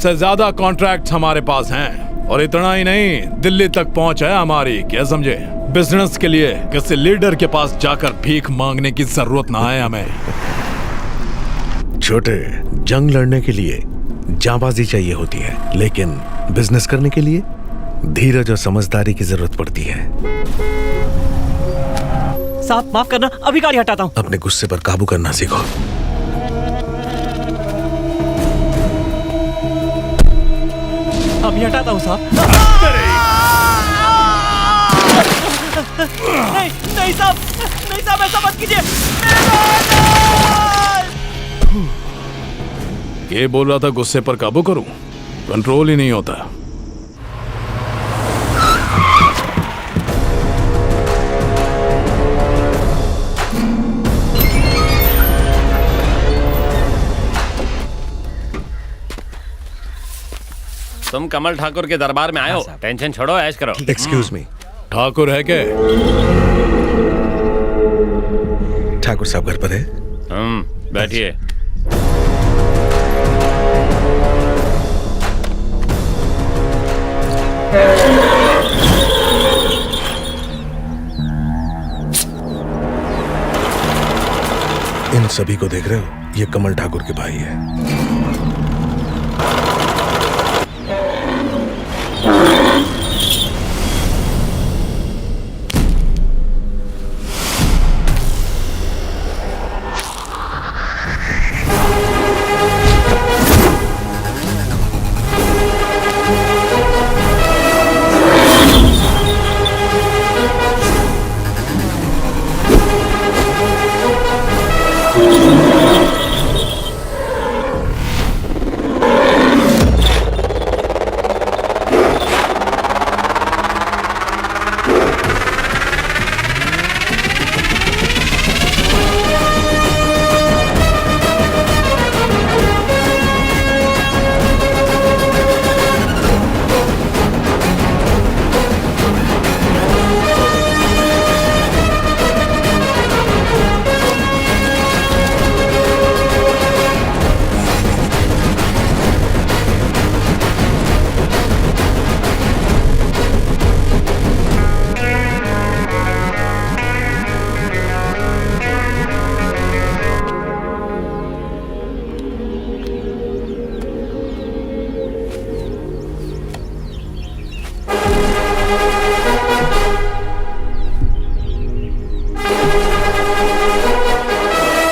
सबसे ज्यादा कॉन्ट्रैक्ट्स हमारे पास हैं और इतना ही नहीं, दिल्ली तक पहुंच है हमारी। क्या समझे? बिजनेस के लिए किसी लीडर के पास जाकर भीख मांगने की जरूरत ना है हमें। छोटे, जंग लड़ने के लिए जांबाजी चाहिए होती है, लेकिन बिजनेस करने के लिए धीरज और समझदारी की जरूरत पड़ती है। साहब माफ करना, अभी गाड़ी हटाता हूँ। अपने गुस्से पर काबू करना सीखो। अभी हटाता हूँ साहब। नहीं नहीं साहब, नहीं साहब, ऐसा मत कीजिए। ये बोल रहा था गुस्से पर काबू करूं, कंट्रोल ही नहीं होता। तुम कमल ठाकुर के दरबार में आए हो, टेंशन छोड़ो, ऐश करो। एक्सक्यूज मी, ठाकुर है क्या? ठाकुर साहब घर पर है? बैठिए। इन सभी को देख रहे हो? ये कमल ठाकुर के भाई है।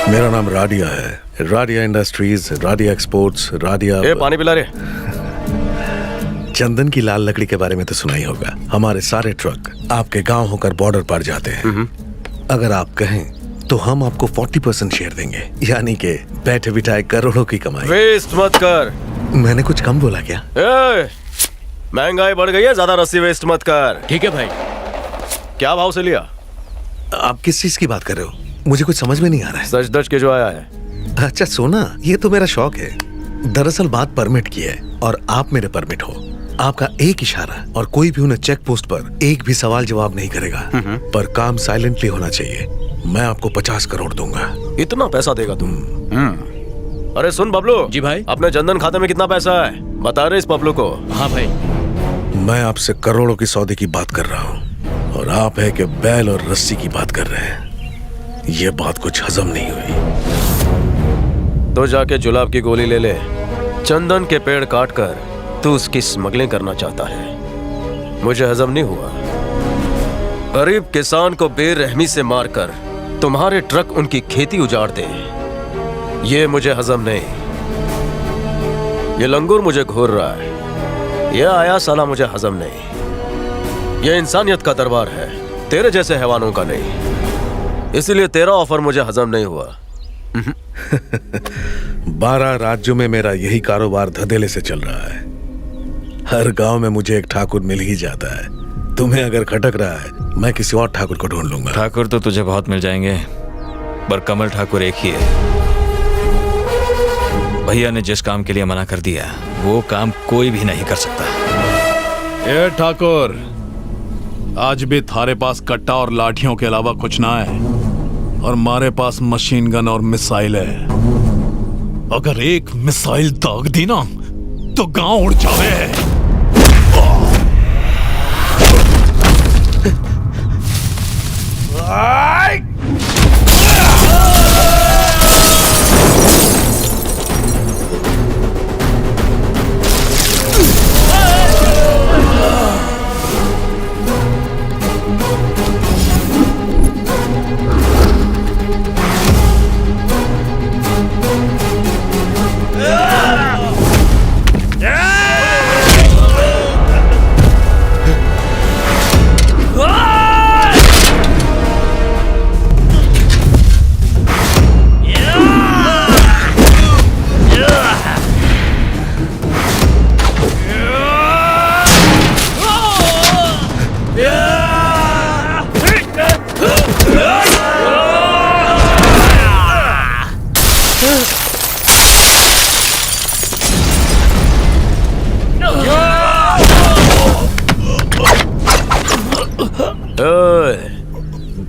मेरा नाम राडिया है। Radia industries, Radia exports, Radia. ए, पानी पिला रे। चंदन की लाल लकड़ी के बारे में तो सुना ही होगा। हमारे सारे ट्रक आपके गांव होकर बॉर्डर पार जाते हैं। अगर आप कहें तो हम आपको 40% शेयर देंगे, यानी कि बैठे बिठाए करोड़ों की कमाई। वेस्ट मत कर। मैंने कुछ कम बोला क्या? महंगाई बढ़ गई है, ज्यादा रस्सी वेस्ट मत कर। ठीक है भाई। क्या भाव से लिया? आप किस चीज की बात कर रहे हो? मुझे कुछ समझ में नहीं आ रहा है। सच धज के जो आया है। अच्छा सोना, ये तो मेरा शौक है। दरअसल बात परमिट की है और आप मेरे परमिट हो। आपका एक इशारा और कोई भी उन्हें चेक पोस्ट पर एक भी सवाल जवाब नहीं करेगा, पर काम साइलेंटली होना चाहिए। मैं आपको 50 करोड़ दूंगा। इतना पैसा देगा तुम? अरे सुन बबलू। जी भाई। अपने जनधन खाते में कितना पैसा है बता रहे इस बबलू को। हाँ भाई। मैं आपसे करोड़ों की सौदे की बात कर रहा हूँ और आप है कि बैल और रस्सी की बात कर रहे हैं। ये बात कुछ हजम नहीं हुई। तो जाके जुलाब की गोली ले ले। चंदन के पेड़ काट कर तू उसकी स्मगलिंग करना चाहता है, मुझे हजम नहीं हुआ। गरीब किसान को बेरहमी से मारकर तुम्हारे ट्रक उनकी खेती उजाड़ दे, ये मुझे हजम नहीं। ये लंगूर मुझे घूर रहा है, ये आया साला मुझे हजम नहीं। ये इंसानियत का दरबार है, तेरे जैसे हैवानों का नहीं। इसलिए तेरा ऑफर मुझे हजम नहीं हुआ। 12 राज्यों में मेरा यही कारोबार धधेले से चल रहा है। हर गांव में मुझे एक ठाकुर मिल ही जाता है। तुम्हें अगर खटक रहा है, मैं किसी और ठाकुर को ढूंढ लूंगा। ठाकुर तो तुझे बहुत मिल जाएंगे, पर कमल ठाकुर एक ही है। भैया ने जिस काम के लिए मना कर दिया, वो काम कोई भी नहीं कर सकता। ये ठाकुर, आज भी थारे पास कट्टा और लाठियों के अलावा कुछ ना है, और हमारे पास मशीन गन और मिसाइल है। अगर एक मिसाइल दाग दी ना तो गांव उड़ जावे।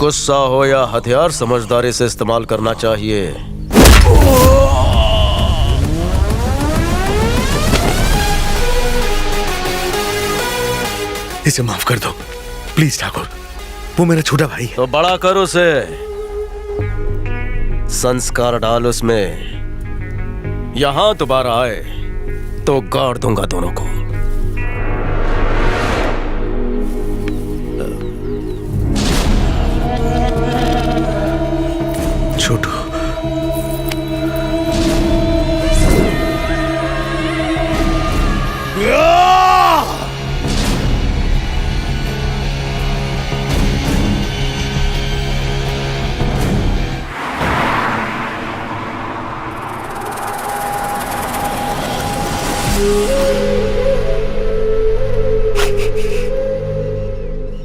गुस्सा हो या हथियार समझदारी से इस्तेमाल करना चाहिए। इसे माफ कर दो प्लीज ठाकुर, वो मेरा छोटा भाई है। तो बड़ा कर उसे, संस्कार डाल उसमें। यहां दोबारा आए तो गाड़ दूंगा दोनों को। छोटू,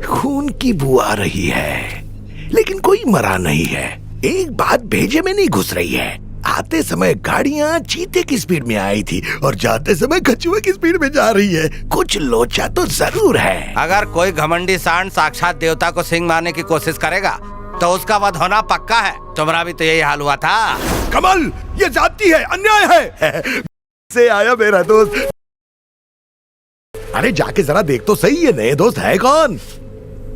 खून की बू आ रही है लेकिन कोई मरा नहीं है। एक बात भेजे में नहीं घुस रही है। आते समय गाड़ियां चीते की स्पीड में आई थी और जाते समय कछुए की स्पीड में जा रही है। कुछ लोचा तो जरूर है। अगर कोई घमंडी सांड साक्षात देवता को सिंह मारने की कोशिश करेगा तो उसका वध होना पक्का है। तुम्हारा भी तो यही हाल हुआ था। कमल, ये जाती है, अन्याय है। से आया मेरा दोस्त। अरे जाके जरा देख तो सही, ये नए दोस्त है कौन?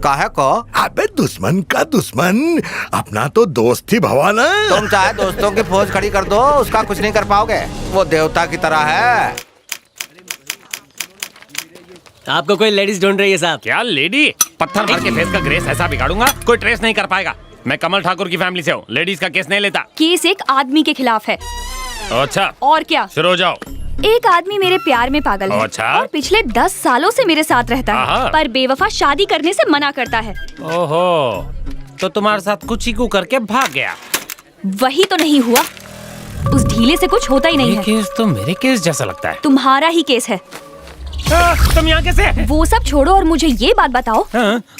काहे को? अबे दुश्मन का दुश्मन, अपना तो दोस्त ही भवाना। तुम चाहे दोस्तों की फौज खड़ी कर दो, उसका कुछ नहीं कर पाओगे। वो देवता की तरह है। आपको कोई लेडीज ढूंढ रही है साहब? क्या लेडी? पत्थर मार के फेस का ग्रेस ऐसा बिगाड़ूंगा कोई ट्रेस नहीं कर पाएगा। मैं कमल ठाकुर की फैमिली से हूँ, लेडीज का केस नहीं लेता। केस एक आदमी के खिलाफ है। अच्छा, और क्या? शुरू हो जाओ। एक आदमी मेरे प्यार में पागल है। अच्छा? और पिछले 10 सालों से मेरे साथ रहता है, पर बेवफा शादी करने से मना करता है। ओहो, तो तुम्हारे साथ कुछ ही करके भाग गया। वही तो नहीं हुआ। उस ढीले से कुछ होता ही नहीं है। केस तो मेरे केस जैसा लगता है। तुम्हारा ही केस है। तुम यहाँ कैसे? वो सब छोड़ो और मुझे ये बात बताओ,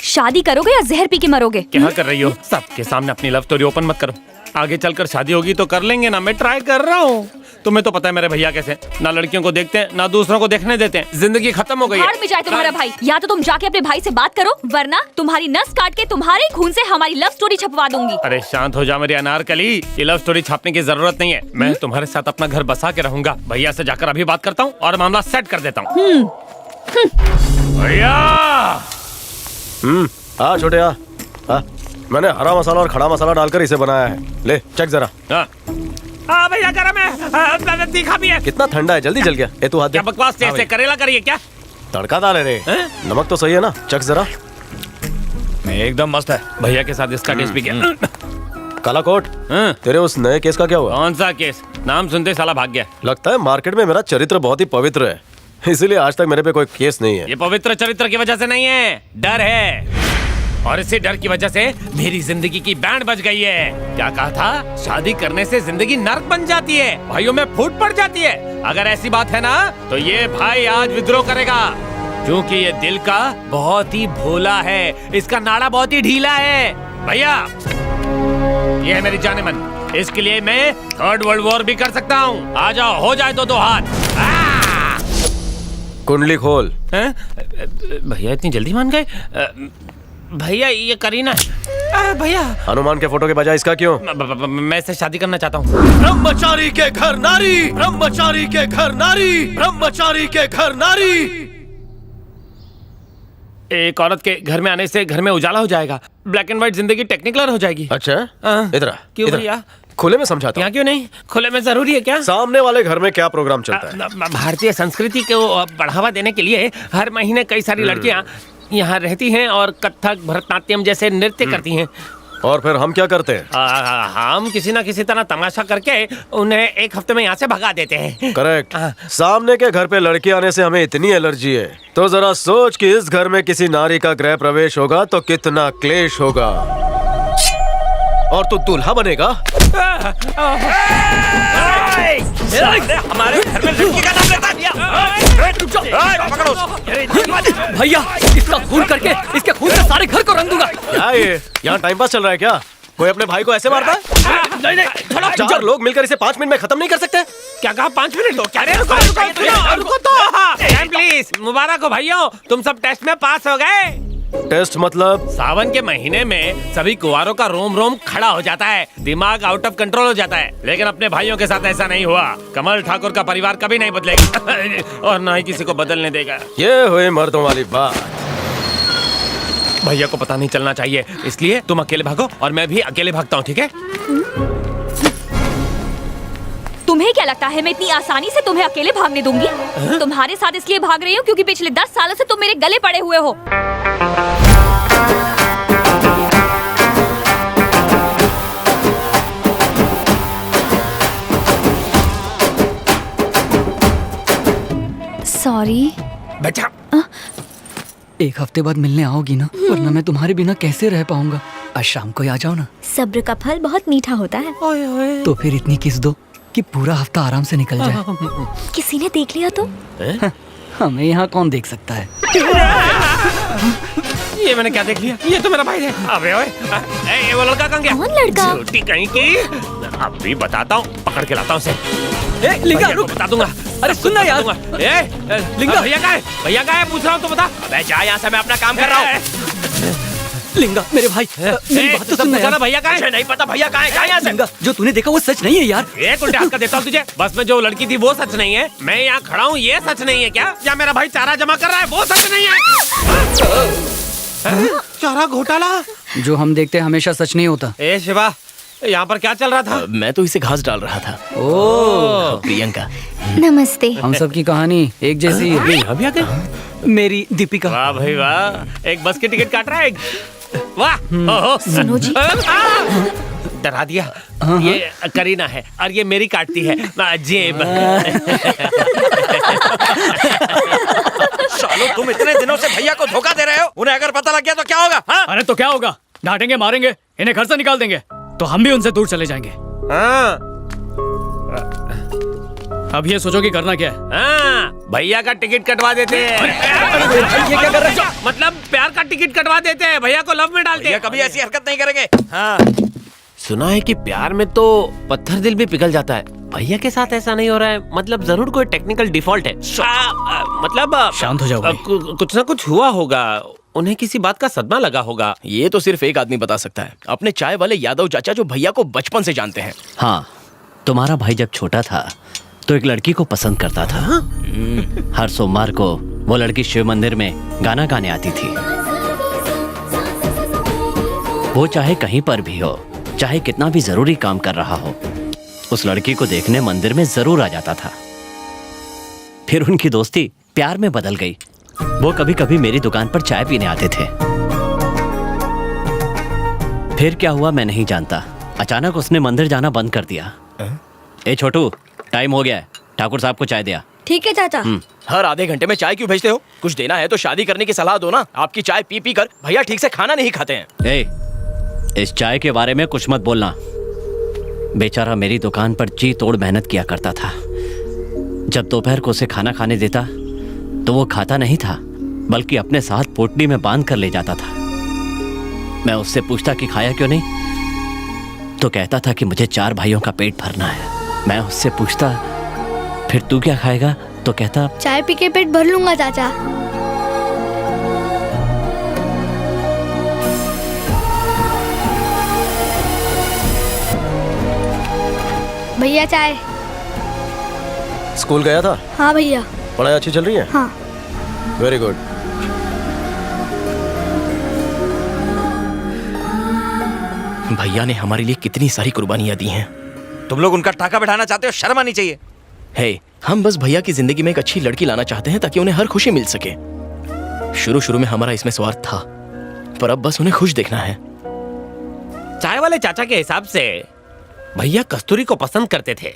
शादी करोगे या जहर पी के मरोगे? क्या कर रही हो? सबके सामने अपनी लव स्टोरी ओपन मत करो। आगे चलकर शादी होगी तो कर लेंगे ना। मैं ट्राई कर रहा हूँ। तुम्हें तो पता है मेरे भैया कैसे, ना लड़कियों को देखते हैं ना दूसरों को देखने देते हैं। जिंदगी खत्म हो गई है। भाड़ में जाए तुम्हारा भाई। या तो तुम जाके अपने भाई से बात करो, वरना तुम्हारी नस काट के तुम्हारे खून से हमारी लव स्टोरी छपवा दूंगी। अरे शांत हो जा मेरी अनारकली, ये लव स्टोरी छापने की जरूरत नहीं है। मैं तुम्हारे साथ अपना घर बसा के रहूंगा। भैया से जाकर अभी बात करता हूँ और मामला सेट कर देता हूँ। भैया, हाँ छोटे हाँ, मैंने हरा मसाला और खड़ा मसाला डालकर इसे बनाया है। ले चेक जरा। हाँ भैया, गरम है, तीखा भी है। कितना ठंडा है, जल्दी जल गया। ए तू हाथ दे। क्या बकवास से करेला करिए क्या? तड़का डाले रे। नमक तो सही है ना? चख जरा। एकदम मस्त है। भैया के साथ इसका केस भी क्या? काला कोट, तेरे उस नए केस का क्या हुआ? कौन सा केस? नाम सुनते साला भाग गया। लगता है मार्केट में मेरा चरित्र बहुत ही पवित्र है, इसीलिए आज तक मेरे पे कोई केस नहीं है। ये पवित्र चरित्र की वजह से नहीं है, डर है। और इसी डर की वजह से मेरी जिंदगी की बैंड बज गई है। क्या कहा था? शादी करने से जिंदगी नर्क बन जाती है, भाइयों में फूट पड़ जाती है। अगर ऐसी बात है ना तो ये भाई आज विद्रोह करेगा, क्योंकि ये दिल का बहुत ही भोला है, इसका नाड़ा बहुत ही ढीला है। भैया, ये है मेरी जाने मन, इसके लिए मैं 3rd वर्ल्ड वॉर भी कर सकता हूँ। आ जाओ, हो जाए तो 2 हाथ। कुंडली खोल। भैया इतनी जल्दी मान गए? भैया ये करीना भैया हनुमान के फोटो के बजाय इसका क्यों? मैं इससे शादी करना चाहता हूँ। ब्रह्मचारी के घर नारी, ब्रह्मचारी के घर नारी, ब्रह्मचारी के घर नारी। एक औरत के घर में आने से घर में उजाला हो जाएगा, ब्लैक एंड व्हाइट जिंदगी टेक्निकलर हो जाएगी। अच्छा हाँ। इधर आ, क्यों इधर आ। भैया? खुले में समझाता यहाँ क्यों नहीं? खुले में जरूरी है क्या? सामने वाले घर में क्या प्रोग्राम चलता है? भारतीय संस्कृति को बढ़ावा देने के लिए हर महीने कई सारी लड़कियाँ यहाँ रहती हैं और कथक भरतनाट्यम जैसे नृत्य करती हैं। और फिर हम क्या करते हैं? हम किसी ना किसी तरह तमाशा करके उन्हें एक हफ्ते में यहाँ से भगा देते हैं। करेक्ट। सामने के घर पे लड़की आने से हमें इतनी एलर्जी है, तो जरा सोच कि इस घर में किसी नारी का गृह प्रवेश होगा तो कितना क्लेश होगा। और तू दूल्हा बनेगा। हमारे घर में लड़की का नाम लेता भैया इसका खून करके इसके खून से सारे घर को रंग दूंगा। क्या ये यहाँ टाइम पास चल रहा है क्या? कोई अपने भाई को ऐसे मारता है? नहीं, चार लोग मिलकर इसे 5 मिनट में खत्म नहीं कर सकते? क्या कहा? 5 मिनट लो? क्या रुको तो प्लीज। मुबारक हो भाइयों, तुम सब टेस्ट में पास हो गए। टेस्ट मतलब? सावन के महीने में सभी कुंवारों का रोम रोम खड़ा हो जाता है, दिमाग आउट ऑफ कंट्रोल हो जाता है। लेकिन अपने भाइयों के साथ ऐसा नहीं हुआ। कमल ठाकुर का परिवार कभी नहीं बदलेगा और ना ही किसी को बदलने देगा। ये हुई मर्दों वाली बात। भैया को पता नहीं चलना चाहिए, इसलिए तुम अकेले भागो और मैं भी अकेले भागता हूँ, ठीक है? तुम्हें क्या लगता है मैं इतनी आसानी से तुम्हें अकेले भागने दूंगी? तुम्हारे साथ इसलिए भाग रही हूँ क्योंकि पिछले 10 सालों से तुम मेरे गले पड़े हुए हो। सॉरी बचा। एक हफ्ते बाद मिलने आओगी ना, वरना मैं तुम्हारे बिना कैसे रह पाऊंगा। आज शाम को आ जाओ ना। सब्र का फल बहुत मीठा होता है। तो फिर इतनी किस दो कि पूरा हफ्ता आराम से निकल जाए। किसी ने देख लिया तो? हमें यहाँ कौन देख सकता है? ये मैंने क्या देख लिया? ये तो मेरा भाई है। अबे ओए, ये वो लड़का कहाँ गया? कौन लड़का? झूठी कहीं की। अभी बताता हूँ, पकड़ के लाता हूँ उसे। लिंगा भैया को रुक। बता दूंगा। अरे सुन ना यार। लिंगा भैया कहाँ है? भैया कहाँ है? पूछ रहा हूँ तो बता। अबे जा यहाँ से, मैं अपना काम कर रहा हूँ। लिंगा मेरे भाई, मेरी बात तो सुन यार। भैया कहाँ है? नहीं पता भैया कहाँ है? यहाँ से। लिंगा जो तूने देखा वो सच नहीं है यार। एक उल्टे हाथ का देता हूँ तुझे। बस में जो लड़की थी वो सच नहीं है, मैं यहाँ खड़ा हूँ ये सच नहीं है क्या? या मेरा भाई चारा जमा कर रहा है वो सच नहीं है? चारा घोटाला जो हम देखते हैं हमेशा सच नहीं होता। ए शिवा, यहाँ पर क्या चल रहा था? मैं तो इसे घास डाल रहा था। ओ प्रियंका, नमस्ते। हम सब की कहानी एक जैसी है। अभी आ गए? मेरी दीपिका। वाह भाई वाह, एक बस की टिकट काट रहा है। वाह ओहो। सुनो जी। डरा दिया। ये करीना है और ये मेरी काटती है जेब। सालो तुम इतने दिनों से भैया को धोखा दे रहे हो, उन्हें अगर पता लग गया तो क्या होगा? हाँ? अरे तो क्या होगा? डांटेंगे, मारेंगे, इन्हें घर से निकाल देंगे, तो हम भी उनसे दूर चले जाएंगे। हाँ अब ये सोचो कि करना क्या है। हाँ, भैया का टिकट कटवा देते हैं। ये क्या कर रहे हो? मतलब प्यार का टिकट कटवा देते हैं, भैया को लव में डालते हैं। कभी ऐसी हरकत नहीं करेंगे। हाँ, सुना है कि प्यार में तो पत्थर दिल भी पिघल जाता है। भैया के साथ ऐसा नहीं हो रहा है, मतलब जरूर कोई टेक्निकल डिफॉल्ट है। मतलब शांत हो जाओ भाई। कुछ ना कुछ हुआ होगा, उन्हें किसी बात का सदमा लगा होगा। ये तो सिर्फ एक आदमी बता सकता है, अपने चाय वाले यादव चाचा जो भैया को बचपन से जानते हैं। हाँ, तुम्हारा भाई जब छोटा था तो एक लड़की को पसंद करता था। हर सोमवार को वो लड़की शिव मंदिर में गाना गाने आती थी। वो चाहे कहीं पर भी हो, चाहे कितना भी जरूरी काम कर रहा हो, उस लड़की को देखने मंदिर में जरूर आ जाता था। फिर उनकी दोस्ती प्यार में बदल गई। वो कभी कभी मेरी दुकान पर चाय पीने आते थे। फिर क्या हुआ मैं नहीं जानता, अचानक उसने मंदिर जाना बंद कर दिया। ए छोटू, टाइम हो गया है, ठाकुर साहब को चाय दिया। ठीक है चाचा। हर आधे घंटे में चाय क्यों भेजते हो? कुछ देना है तो शादी करने की सलाह दो ना। आपकी चाय पी पी कर भैया ठीक से खाना नहीं खाते हैं। ए, इस चाय के बारे में कुछ मत बोलना। बेचारा मेरी दुकान पर जी तोड़ मेहनत किया करता था। जब दोपहर को उसे खाना खाने देता तो वो खाता नहीं था, बल्कि अपने साथ पोटली में बांध कर ले जाता था। मैं उससे पूछता कि खाया क्यों नहीं, तो कहता था कि मुझे 4 भाइयों का पेट भरना है। मैं उससे पूछता फिर तू क्या खाएगा, तो कहता चाय पी के पेट भर लूंगा चाचा। भैया चाय। स्कूल गया था? हाँ भैया। पढ़ाई अच्छी चल रही है? हाँ। Very good. भैया ने हमारे लिए कितनी सारी कुर्बानियां दी हैं। तुम लोग उनका टाका बैठाना चाहते हो, शर्म आनी चाहिए। हे, हम बस भैया की जिंदगी में एक अच्छी लड़की लाना चाहते हैं ताकि उन्हें हर खुशी मिल सके। शुरू शुरू में हमारा इसमें स्वार्थ था, पर अब बस उन्हें खुश देखना है। चाय वाले चाचा के हिसाब से भैया कस्तूरी को पसंद करते थे,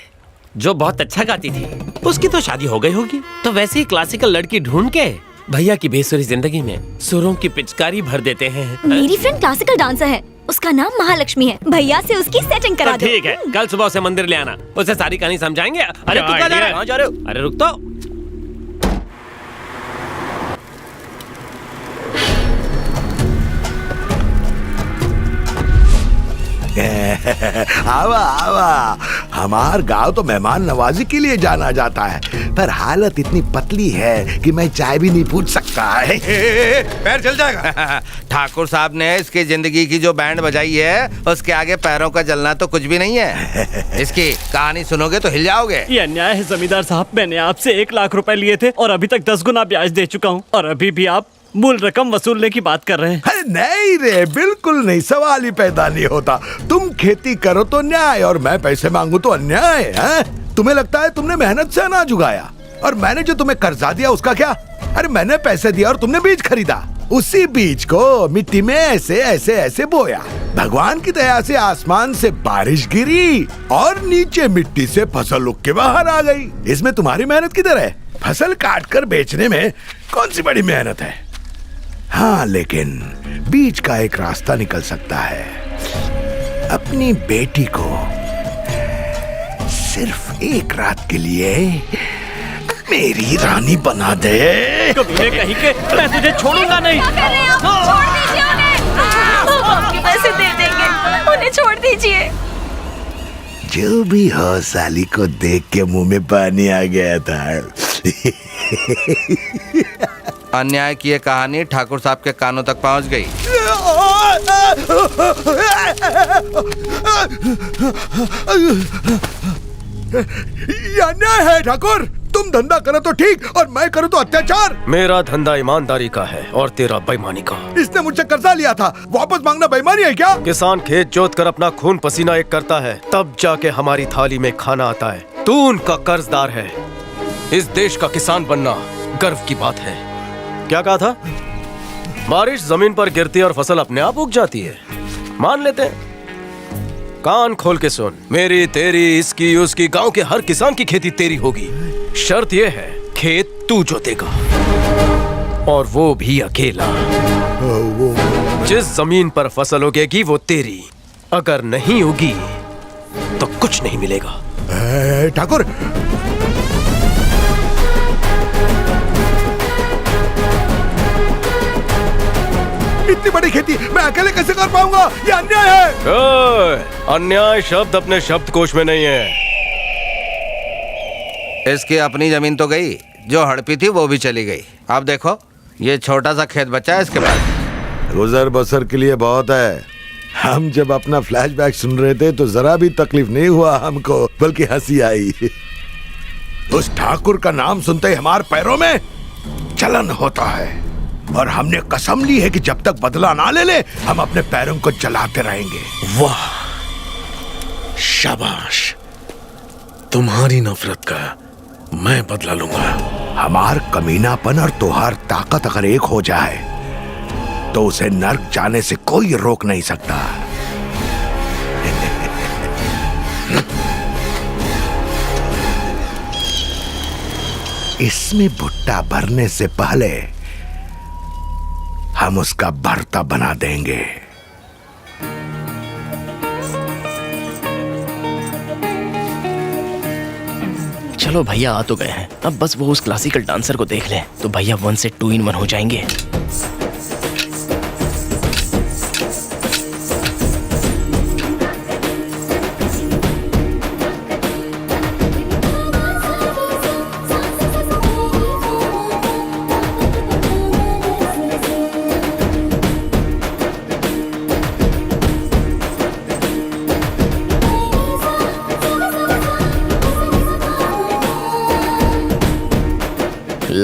जो बहुत अच्छा गाती थी। उसकी तो शादी हो गई होगी, तो वैसे ही क्लासिकल लड़की ढूंढ के भैया की बेसुरी जिंदगी में सुरों की पिचकारी भर देते हैं। मेरी फ्रेंड क्लासिकल डांसर है, उसका नाम महालक्ष्मी है। भैया से उसकी सेटिंग करा दो। ठीक है, कल सुबह उसे मंदिर ले आना, उसे सारी कहानी समझाएंगे। अरे तू कहाँ जा रहा है? कहाँ जा रहे हो? अरे रुक तो। आवा आवा, हमार गांव तो मेहमान नवाजी के लिए जाना जाता है, पर हालत इतनी पतली है कि मैं चाय भी नहीं पूछ सकता है। पैर चल जाएगा। ठाकुर साहब ने इसकी जिंदगी की जो बैंड बजाई है, उसके आगे पैरों का जलना तो कुछ भी नहीं है। इसकी कहानी सुनोगे तो हिल जाओगे। ये अन्याय है जमींदार साहब, मैंने आपसे 1 लाख रुपए लिए थे और अभी तक 10 गुना ब्याज दे चुका हूँ, और अभी भी आप मूल रकम वसूलने की बात कर रहे हैं। अरे नहीं रे, बिल्कुल नहीं, सवाल ही पैदा नहीं होता। तुम खेती करो तो न्याय, और मैं पैसे मांगू तो अन्याय है? तुम्हें लगता है तुमने मेहनत से अनाज उगाया, और मैंने जो तुम्हें कर्जा दिया उसका क्या? अरे मैंने पैसे दिया और तुमने बीज खरीदा, उसी बीज को मिट्टी में ऐसे ऐसे ऐसे बोया। भगवान की दया से आसमान से बारिश गिरी और नीचे मिट्टी से फसल उग के बाहर आ गई। इसमें तुम्हारी मेहनत किधर है? फसल काट कर बेचने में कौन सी बड़ी मेहनत है? हाँ, लेकिन बीच का एक रास्ता निकल सकता है। अपनी बेटी को सिर्फ 1 रात के लिए मेरी रानी बना दे। कभी कहीं के मैं तुझे छोड़ूंगा नहीं। क्या कर रहे हैं आप? छोड़ दीजिए उन्हें। हम आपके पैसे दे देंगे, उन्हें छोड़ दीजिए। जो भी हो, साली को देख के मुंह में पानी आ गया था। अन्याय की ये कहानी ठाकुर साहब के कानों तक पहुंच गई। ये अन्याय है ठाकुर। तुम धंधा करो तो ठीक, और मैं करूँ तो अत्याचार। मेरा धंधा ईमानदारी का है और तेरा बेईमानी का। इसने मुझसे कर्जा लिया था, वापस मांगना बेईमानी है क्या? किसान खेत जोत कर अपना खून पसीना एक करता है, तब जाके हमारी थाली में खाना आता है। तू उनका कर्जदार है। इस देश का किसान बनना गर्व की बात है। क्या कहा था? बारिश जमीन पर गिरती है और फसल अपने आप उग जाती है। मान लेते हैं। कान खोल के सुन, मेरी तेरी इसकी उसकी गांव के हर किसान की खेती तेरी होगी। शर्त यह है, खेत तू जोतेगा, और वो भी अकेला। जिस जमीन पर फसल उगेगी वो तेरी, अगर नहीं उगी तो कुछ नहीं मिलेगा। ठाकुर, इतनी बड़ी खेती मैं अकेले कैसे कर पाऊंगा? ये अन्याय है। अन्याय शब्द अपने शब्दकोश में नहीं है। इसकी अपनी जमीन तो गई, जो हड़पी थी वो भी चली गई। अब देखो, ये छोटा सा खेत बचा है इसके पास। गुजर बसर के लिए बहुत है। हम जब अपना फ्लैशबैक सुन रहे थे तो जरा भी तकलीफ नहीं हुआ हमको, बल्कि हंसी आई। उस ठाकुर का नाम सुनते ही हमारे पैरों में जलन होता है, और हमने कसम ली है कि जब तक बदला ना ले ले, हम अपने पैरों को जलाते रहेंगे। वाह, शाबाश। तुम्हारी नफरत का मैं बदला लूंगा। हमार कमीनापन और तुहार ताकत अगर एक हो जाए तो उसे नर्क जाने से कोई रोक नहीं सकता। इसमें भुट्टा भरने से पहले हम उसका भरता बना देंगे। चलो भैया आ तो गए हैं, अब बस वो उस क्लासिकल डांसर को देख लें तो भैया 1 से 2 in 1 हो जाएंगे।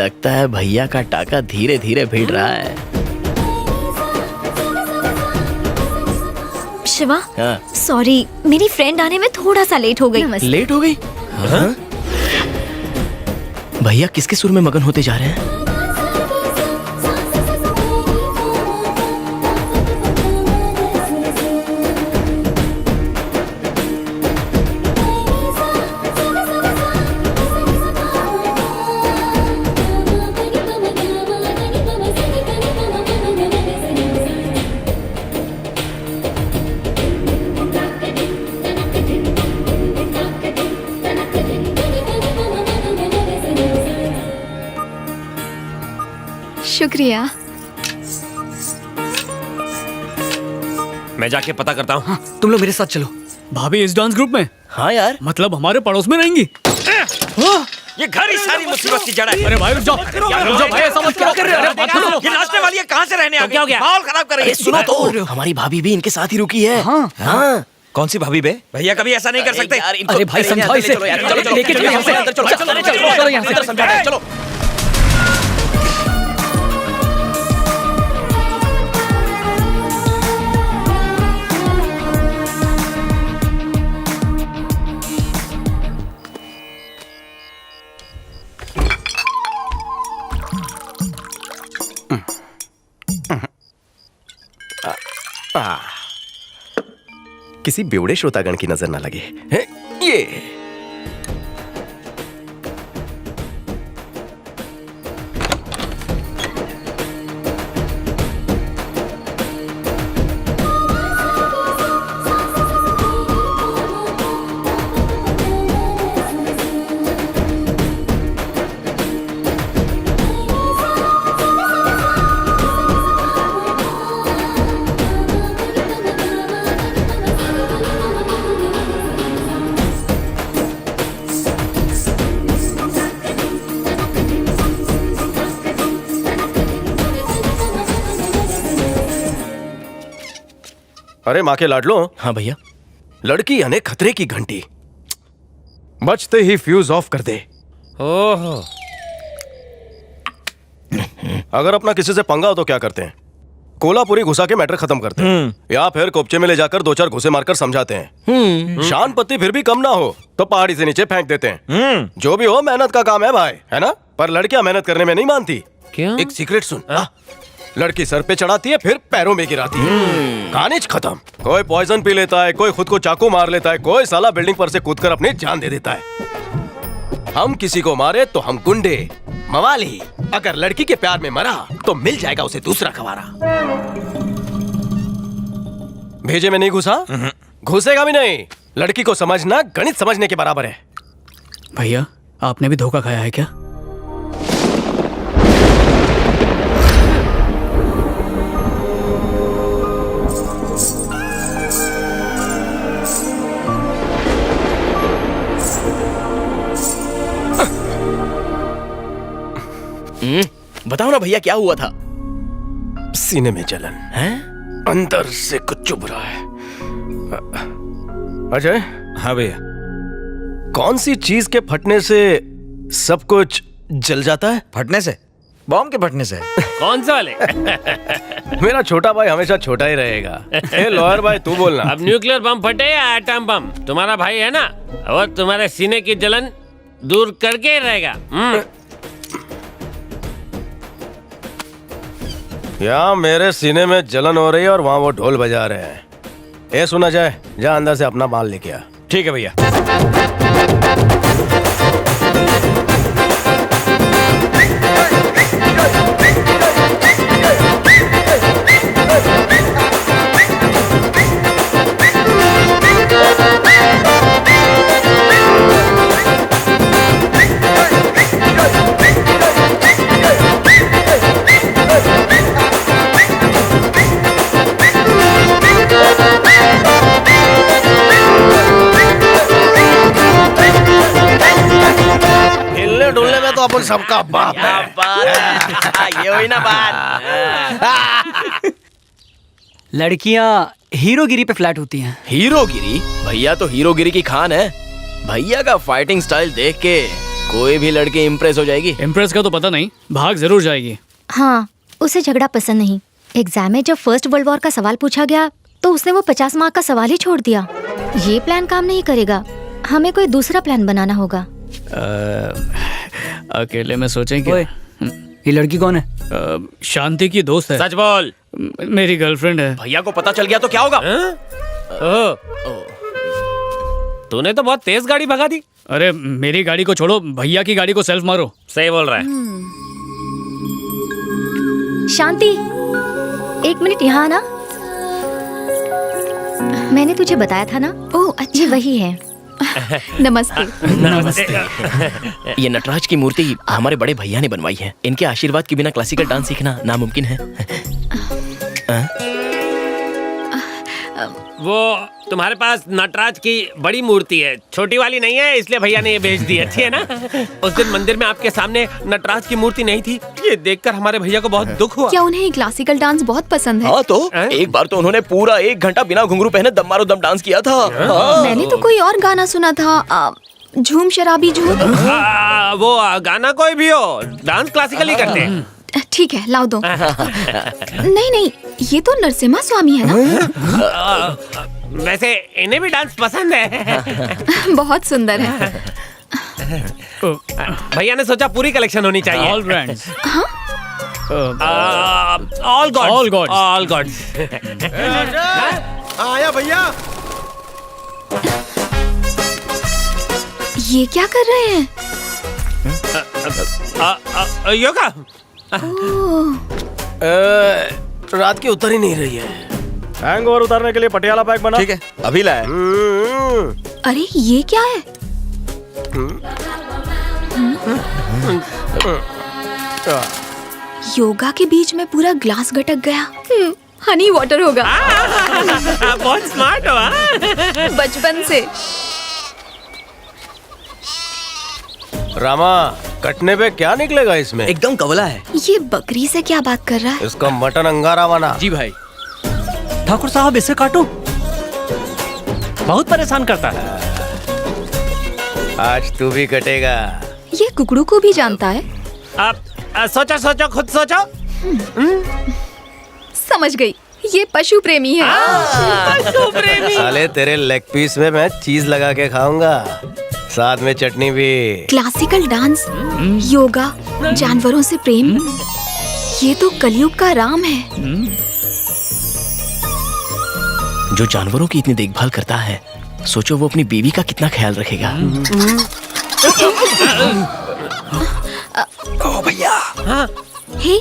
लगता है भैया का टाका धीरे धीरे भिड़ रहा है। शिवा, हाँ। सॉरी, मेरी फ्रेंड आने में थोड़ा सा लेट हो गई। लेट हो गई? हाँ? भैया किसके सुर में मगन होते जा रहे हैं? शुक्रिया। मैं जाके पता करता हूँ। तुम लोग मेरे साथ चलो। भाभी इस डांस ग्रुप में? हाँ यार। मतलब हमारे पड़ोस में रहेंगी? ये घर ही सारी मुसीबत की जड़ है। अरे भाई रुक जाओ, भाई ऐसा मत क्या कर रहे हो? ये नाचने वाली है, कहाँ से रहने आ गई? क्या हो गया? माहौल खराब कर रही है। सुनो तो, हमारी भाभी भी इनके साथ ही रुकी है। हाँ। कौन सी भाभी बे? भैया कभी ऐसा नहीं कर सकते। अरे भाई समझाओ इसे। लेके चलो यहाँ से। चलो यहाँ से। समझाओ, चलो। किसी बेवड़े श्रोतागण की नजर ना लगे। ये अरे माँ के लाडलो। हाँ भैया। लड़की यानी खतरे की घंटी, बचते ही फ्यूज ऑफ कर दे। ओहो। अगर अपना किसी से पंगा हो तो क्या करते हैं? कोलापुरी घुसा के मैटर खत्म करते हैं, या फिर कोपचे में ले जाकर दो चार घुसे मारकर समझाते हैं। शान पत्ती फिर भी कम ना हो तो पहाड़ी से नीचे फेंक देते हैं। जो भी हो, मेहनत का काम है भाई, है ना? पर लड़कियां मेहनत करने में नहीं मानती। क्यों? एक सीक्रेट सुन। लड़की सर पे चढ़ाती है, फिर पैरों में गिराती है। कहानी खत्म। कोई पॉइजन पी लेता है, कोई खुद को चाकू मार लेता है, कोई साला बिल्डिंग पर से कूदकर अपनी जान दे देता है। हम किसी को मारे तो हम गुंडे मवाली, अगर लड़की के प्यार में मरा तो मिल जाएगा उसे दूसरा कवारा। भेजे में नहीं घुसा, घुसेगा भी नहीं। लड़की को समझना गणित समझने के बराबर है। भैया आपने भी धोखा खाया है क्या? बताओ ना भैया, क्या हुआ था? सीने में जलन हैं? अंदर से कुछ चुभ रहा है। अजय। हाँ भैया। कौन सी चीज के फटने से सब कुछ जल जाता है? फटने से? बॉम्ब के फटने से। कौन सा वाले? मेरा छोटा भाई हमेशा छोटा ही रहेगा। ए लॉयर भाई, तू बोलना। अब न्यूक्लियर बम फटे या एटम बम, तुम्हारा भाई है ना, और तुम्हारे सीने की जलन दूर करके ही रहेगा। यहाँ मेरे सीने में जलन हो रही है और वहाँ वो ढोल बजा रहे हैं। ये सुना जाए, जा अंदर से अपना माल लेके आ। ठीक है भैया। तो अपन सबका बाप है। ये हुई ना बात। लड़कियां हीरोगिरी पे फ्लैट होती हैं। हीरोगिरी? भैया तो हीरोगिरी की खान है। भैया का फाइटिंग स्टाइल देख के कोई भी लड़की इम्प्रेस हो जाएगी। इम्प्रेस का तो पता नहीं, भाग जरूर जाएगी। हाँ, उसे झगड़ा पसंद नहीं। एग्जाम में जब फर्स्ट वर्ल्ड वॉर का सवाल पूछा गया तो उसने वो 50 मार्क का सवाल ही छोड़ दिया। ये प्लान काम नहीं करेगा, हमें कोई दूसरा प्लान बनाना होगा। अकेले में सोचें क्या? ये लड़की कौन है? शांति की दोस्त है। सच बोल। मेरी गर्लफ्रेंड है। भैया को पता चल गया तो क्या होगा? तूने तो बहुत तेज गाड़ी भगा दी। अरे मेरी गाड़ी को छोड़ो, भैया की गाड़ी को सेल्फ मारो। सही बोल रहा है। शांति, 1 मिनट यहाँ आना। मैंने तुझे बताया था ना। ओह अच्छा, वही है। नमस्ते। ये नटराज की मूर्ति हमारे बड़े भैया ने बनवाई है। इनके आशीर्वाद के बिना क्लासिकल डांस सीखना नामुमकिन है। वो तुम्हारे पास नटराज की बड़ी मूर्ति है, छोटी वाली नहीं है, इसलिए भैया ने ये भेज दी। अच्छी है ना? उस दिन मंदिर में आपके सामने नटराज की मूर्ति नहीं थी, ये देखकर हमारे भैया को बहुत दुख हुआ। क्या उन्हें क्लासिकल डांस बहुत पसंद है? हाँ तो एक बार तो उन्होंने पूरा 1 घंटा बिना घुंघरू पहने दम मारो दम डांस किया था। मैंने तो कोई और गाना सुना था, झूम शराबी झूम। वो गाना कोई भी हो, डांस क्लासिकल ही करते हैं। ठीक है, लाओ दो। नहीं नहीं, ये तो नरसिम्हा स्वामी है ना। वैसे इन्हें भी डांस पसंद है। बहुत सुंदर है। भैया ने सोचा पूरी कलेक्शन होनी चाहिए। All brands. All gods. All gods. आया भैया। ये क्या कर रहे हैं? योगा। रात की उतर ही नहीं रही है। हैंगओवर उतारने के लिए पटियाला पैक बना। ठीक है, अभी लाए। अरे ये क्या है? योगा के बीच में पूरा ग्लास गटक गया। हनी वाटर होगा। बहुत स्मार्ट हो। बचपन से। रामा, कटने पे क्या निकलेगा इसमें? एकदम कवला है। ये बकरी से क्या बात कर रहा है? इसका मटन अंगारा बना। जी भाई। ठाकुर साहब इसे काटो, बहुत परेशान करता है। आज तू भी कटेगा। ये कुकड़ू को भी जानता है। अब सोचो सोचो, खुद सोचो। समझ गई, ये पशु प्रेमी है। पशु प्रेमी। साले तेरे लेग पीस में मैं चीज लगा के खाऊंगा, साथ में चटनी भी। क्लासिकल डांस, योगा, जानवरों से प्रेम, ये तो कलयुग का राम है। जो जानवरों की इतनी देखभाल करता है, सोचो वो अपनी बीवी का कितना ख्याल रखेगा। ओ भैया। हे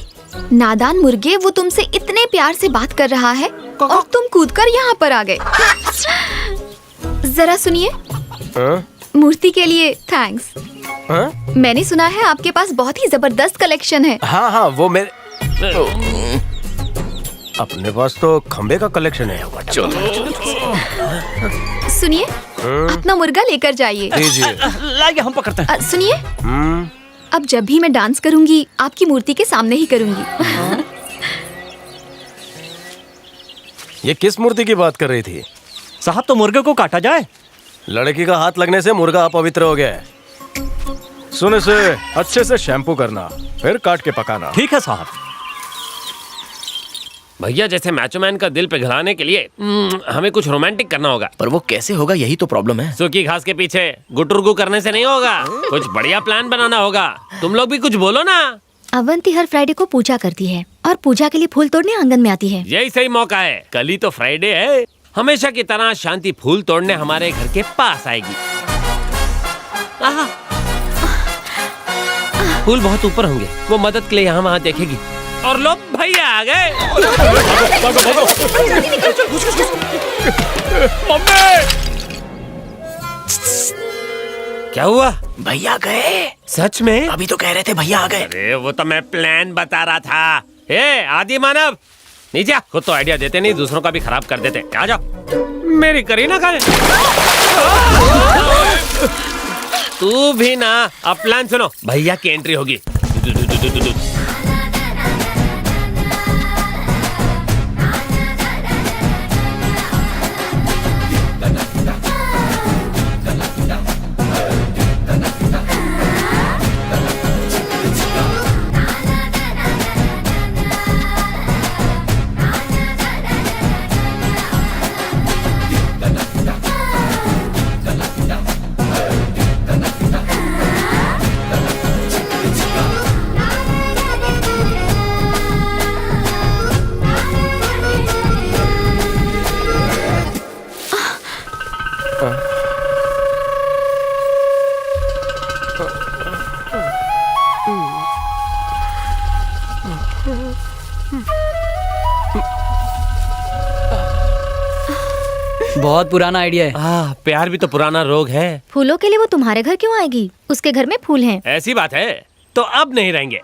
नादान मुर्गे, वो तुमसे इतने प्यार से बात कर रहा है और तुम कूदकर यहाँ पर आ गए। जरा सुनिए। मूर्ति के लिए थैंक्स। मैंने सुना है आपके पास बहुत ही जबरदस्त कलेक्शन है। हाँ हाँ, वो मेरे अपने पास तो खंबे का कलेक्शन है। सुनिए, अपना मुर्गा लेकर जाइए। लाइए हम पकड़ते हैं। सुनिए, अब जब भी मैं डांस करूंगी आपकी मूर्ति के सामने ही करूंगी। ये किस मूर्ति की बात कर रही थी? साहब तो मुर्गे को काटा जाए। लड़की का हाथ लगने से मुर्गा अपवित्र हो गया है। सुन, इसे अच्छे से शैम्पू करना, फिर काट के पकाना। ठीक है साहब। भैया जैसे मैचोमैन का दिल पिघलाने के लिए हमें कुछ रोमांटिक करना होगा। पर वो कैसे होगा, यही तो प्रॉब्लम है। सूखी घास के पीछे गुटुरगु करने से नहीं होगा, कुछ बढ़िया प्लान बनाना होगा। तुम लोग भी कुछ बोलो ना। अवंती हर फ्राइडे को पूजा करती है और पूजा के लिए फूल तोड़ने आंगन में आती है। यही सही मौका है, कल ही तो फ्राइडे है। हमेशा की तरह शांति फूल तोड़ने हमारे घर के पास आएगी। फूल बहुत ऊपर होंगे, वो मदद के लिए यहाँ वहाँ देखेगी। और लोग भैया आ गए। क्या हुआ? भैया गए। सच में? अभी तो कह रहे थे भैया आ गए। अरे वो तो मैं प्लान बता रहा था। ए आदि मानव, नीचे आ। खुद तो आइडिया देते नहीं, दूसरों का भी खराब कर देते। आ जाओ। मेरी करीना का तू भी ना। अब प्लान सुनो, भैया की एंट्री होगी। बहुत पुराना आइडिया है। प्यार भी तो पुराना रोग है। फूलों के लिए वो तुम्हारे घर क्यों आएगी? उसके घर में फूल हैं। ऐसी बात है तो अब नहीं रहेंगे।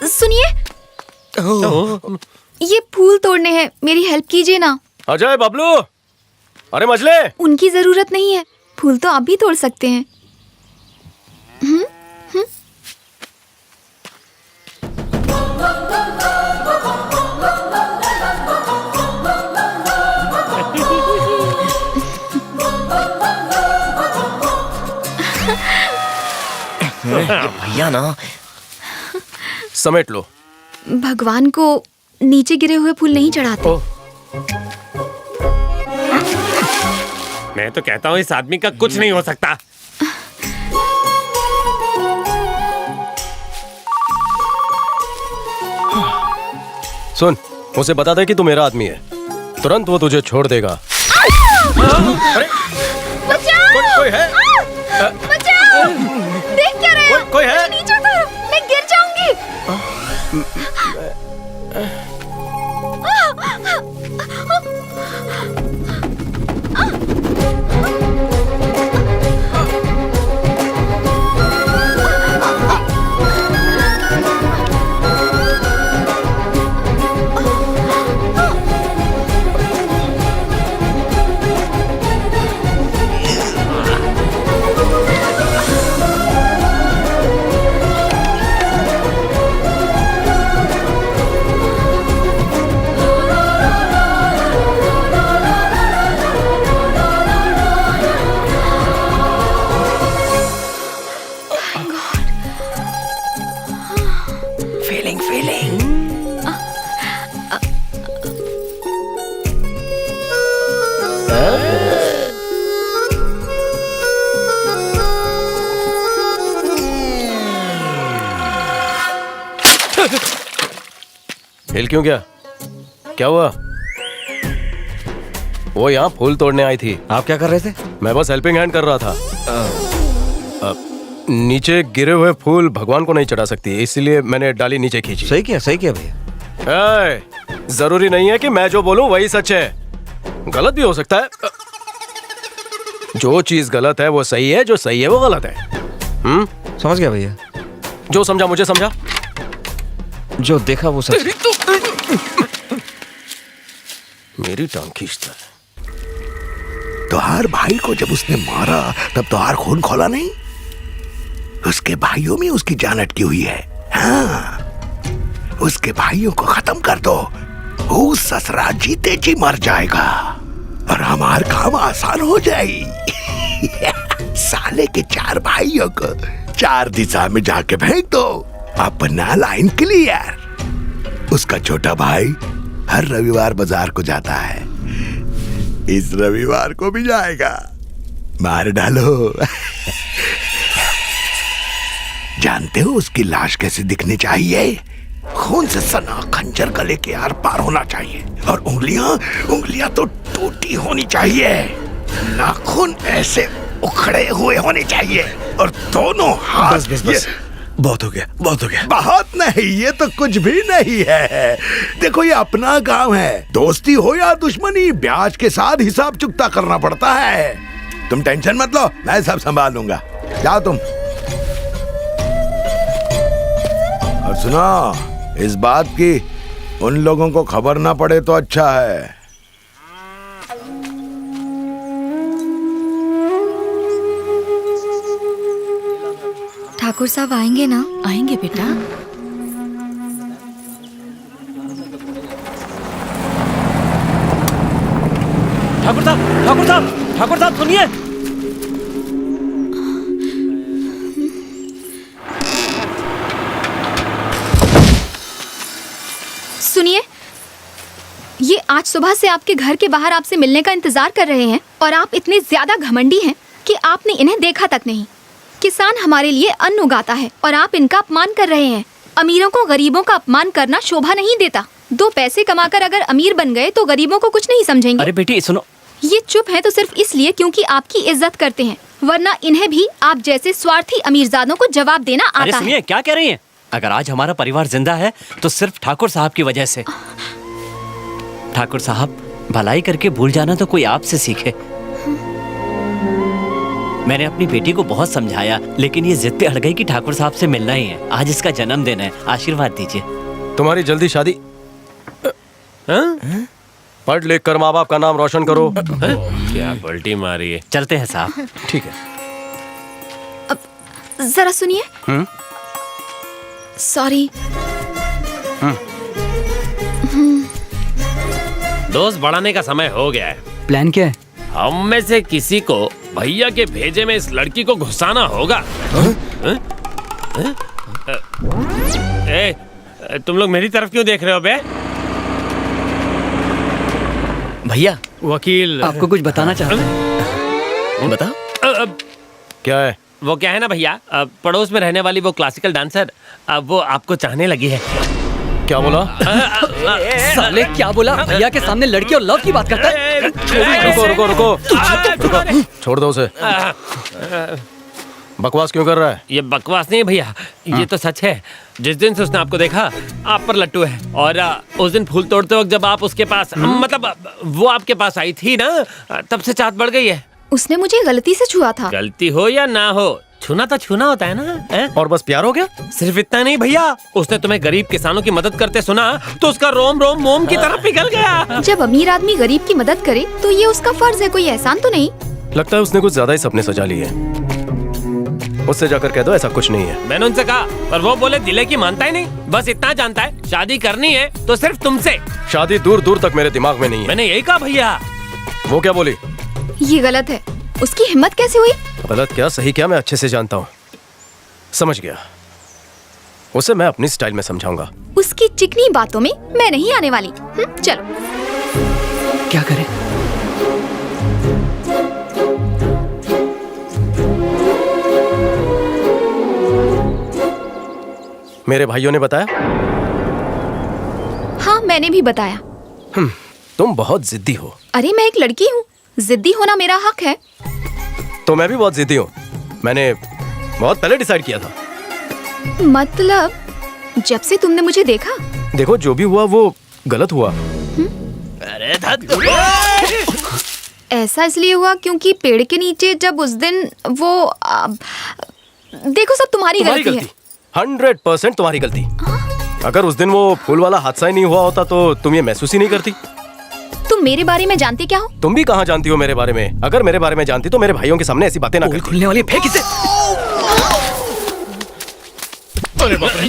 सुनिए, ये फूल तोड़ने हैं, मेरी हेल्प कीजिए ना। अजय, बबलू, अरे मजले। उनकी जरूरत नहीं है, फूल तो आप भी तोड़ सकते हैं। भैया ना, समेट लो। भगवान को नीचे गिरे हुए फूल नहीं चढ़ाते। मैं तो कहता हूँ इस आदमी का कुछ नहीं हो सकता। सुन, उसे बता दे कि तू मेरा आदमी है, तुरंत वो तुझे छोड़ देगा। अरे कोई है? बचाओ! देख क्या रहे हो? कोई है? नीचे उतारो, मैं गिर जाऊंगी। हिल क्यों गया? क्या हुआ? वो यहाँ फूल तोड़ने आई थी। आप क्या कर रहे थे? मैं बस हेल्पिंग हैंड कर रहा था। नीचे गिरे हुए फूल भगवान को नहीं चढ़ा सकती, इसलिए मैंने डाली नीचे खींची। सही किया भैया। जरूरी नहीं है कि मैं जो बोलूं वही सच है, गलत भी हो सकता है। जो चीज गलत है वो सही है, जो सही है वो गलत है। समझ गया भैया। जो समझा मुझे समझा, जो देखा वो सच। मेरी टांग खींचता है। तोहार भाई को जब उसने मारा तब तोहार खून खोला नहीं? उसके भाइयों में उसकी जान अटकी हुई है। हाँ, उसके भाइयों को खत्म कर दो, वो ससुरा जीते जी मर जाएगा और हमार काम आसान हो जाएगी। साले के 4 भाइयों को 4 दिशा में जाके फेंक दो, अपना लाइन क्लियर। उसका छोटा भाई हर रविवार बाजार को जाता है, इस रविवार को भी जाएगा, मार डालो। जानते हो उसकी लाश कैसे दिखनी चाहिए? खून से सना खंजर गले के आर पार होना चाहिए और उंगलियां तो टूटी होनी चाहिए। नाखून ऐसे उखड़े हुए होने चाहिए और दोनों हाथ। बस। बहुत हो गया। बहुत नहीं, ये तो कुछ भी नहीं है। देखो ये अपना काम है, दोस्ती हो या दुश्मनी ब्याज के साथ हिसाब चुकता करना पड़ता है। तुम टेंशन मत लो, मैं सब संभाल लूंगा। जाओ तुम। और सुनो, इस बात की उन लोगों को खबर ना पड़े तो अच्छा है। ठाकुर साहब आएंगे ना? आएंगे बेटा। ठाकुर साहब सुनिए। सुनिए, ये आज सुबह से आपके घर के बाहर आपसे मिलने का इंतजार कर रहे हैं और आप इतने ज्यादा घमंडी हैं कि आपने इन्हें देखा तक नहीं। किसान हमारे लिए अन्न उगाता है और आप इनका अपमान कर रहे हैं। अमीरों को गरीबों का अपमान करना शोभा नहीं देता। 2 पैसे कमाकर अगर अमीर बन गए तो गरीबों को कुछ नहीं समझेंगे। अरे बेटी सुनो, ये चुप हैं तो सिर्फ इसलिए क्योंकि आपकी इज्जत करते हैं, वरना इन्हें भी आप जैसे स्वार्थी अमीरजादों को जवाब देना अरे आता है। सुनिए, क्या कह रही हैं? अगर आज हमारा परिवार जिंदा है तो सिर्फ ठाकुर साहब की वजह से। ठाकुर साहब, भलाई करके भूल जाना तो कोई आपसे सीखे। मैंने अपनी बेटी को बहुत समझाया, लेकिन ये जिद पे अड़ गई कि ठाकुर साहब से मिलना ही है। आज इसका जन्मदिन है, आशीर्वाद दीजिए। तुम्हारी जल्दी शादी। पढ़ लिख कर माँ बाप का नाम रोशन करो। क्या पलटी मारी है। चलते हैं साहब। ठीक है। जरा सुनिए। सॉरी। दोस्त बढ़ाने का समय हो गया है। प्लान क्या है? हम में से किसी को भैया के भेजे में इस लड़की को घुसाना होगा। तुम लोग मेरी तरफ क्यों देख रहे हो बे? भैया, वकील आपको कुछ बताना चाहते हैं। बता। क्या है? वो क्या है ना भैया, पड़ोस में रहने वाली वो क्लासिकल डांसर, वो आपको चाहने लगी है। क्या बोला? साले क्या बोला? भैया के सामने लड़की और लव की बात करता है। रुको रुको रुको, छोड़ दो उसे। बकवास क्यों कर रहा है? ये बकवास नहीं भैया, ये तो सच है। जिस दिन से उसने आपको देखा, आप पर लट्टू है। और उस दिन फूल तोड़ते वक्त जब आप उसके पास, मतलब वो आपके पास आई थी ना, तब से चाहत बढ़ गई है। उसने मुझे गलती से छुआ था। गलती हो या ना हो, छूना तो छूना होता है ना। और बस प्यार हो गया? सिर्फ इतना नहीं भैया, उसने तुम्हें गरीब किसानों की मदद करते सुना तो उसका रोम रोम मोम की तरफ पिघल गया। जब अमीर आदमी गरीब की मदद करे तो ये उसका फर्ज है, कोई एहसान तो नहीं। लगता है उसने कुछ ज्यादा ही सपने सजा लिए। उससे जाकर कह दो ऐसा कुछ नहीं है। मैंने उनसे कहा, पर वो बोले दिले की मानता ही नहीं। बस इतना जानता है, शादी करनी है तो सिर्फ तुमसे। शादी दूर दूर तक मेरे दिमाग में नहीं है। मैंने यही कहा भैया। वो क्या बोली? ये गलत है। उसकी हिम्मत कैसे हुई? गलत क्या सही क्या मैं अच्छे से जानता हूँ। समझ गया। उसे मैं अपनी स्टाइल में समझाऊंगा। उसकी चिकनी बातों में मैं नहीं आने वाली। चलो। क्या करें? मेरे भाइयों ने बताया? हाँ, मैंने भी बताया। तुम बहुत जिद्दी हो। अरे मैं एक लड़की हूँ, जिद्दी होना मेरा हक है। तो मैं भी बहुत जिद्दी हूँ। मैंने बहुत पहले डिसाइड किया था। मतलब जब से तुमने मुझे देखा? देखो, जो भी हुआ वो गलत हुआ। अरे ऐसा इसलिए हुआ क्योंकि पेड़ के नीचे जब उस दिन वो देखो, सब तुम्हारी गलती है। 100% तुम्हारी गलती। अगर उस दिन वो फूल वाला हादसा ही नहीं हुआ होता तो तुम ये महसूस ही नहीं करती। तुम मेरे बारे में जानती क्या हो? तुम भी कहाँ जानती हो मेरे बारे में? अगर मेरे बारे में जानती तो मेरे भाइयों के सामने ऐसी बातें ना करती। खुलने वाली, फेंक इसे। अरे बाप रे!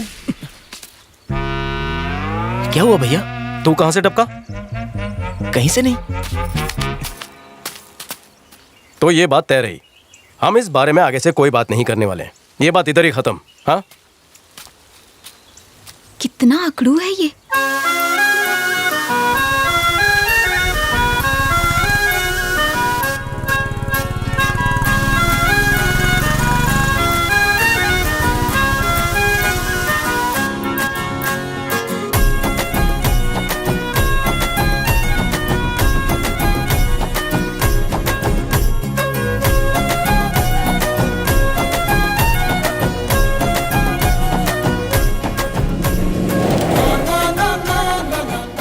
क्या हुआ भैया? तू कहाँ से टपका? कहीं से नहीं। तो ये बात तय रही। हम इस बारे में आगे से कोई बात नहीं करने वाले हैं। ये बात इधर ही खत्म। हाँ? कितना अकड़ू है ये।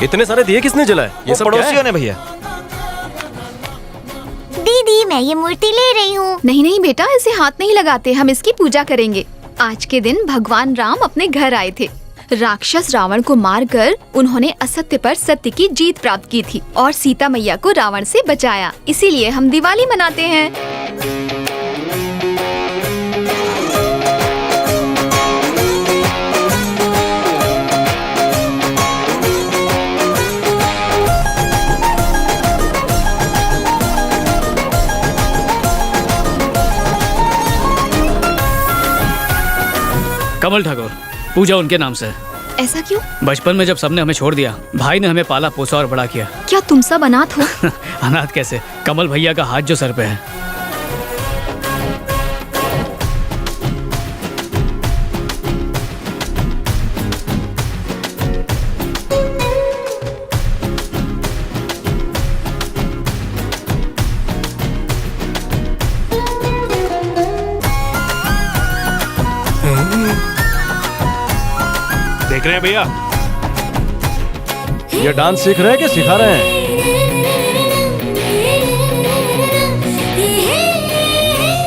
इतने सारे दिए किसने जलाए? ये सब पड़ोसियों ने भैया। दीदी, मैं ये मूर्ति ले रही हूँ। नहीं नहीं बेटा, इसे हाथ नहीं लगाते, हम इसकी पूजा करेंगे। आज के दिन भगवान राम अपने घर आए थे। राक्षस रावण को मारकर उन्होंने असत्य पर सत्य की जीत प्राप्त की थी और सीता मैया को रावण से बचाया। इसीलिए हम दिवाली मनाते हैं। कमल ठाकुर, पूजा उनके नाम से है। ऐसा क्यों? बचपन में जब सबने हमें छोड़ दिया, भाई ने हमें पाला पोसा और बड़ा किया। क्या तुम सब अनाथ हो? अनाथ कैसे? कमल भैया का हाथ जो सर पे है। देख रहे हैं भैया? ये डांस सीख रहे हैं कि सिखा रहे हैं?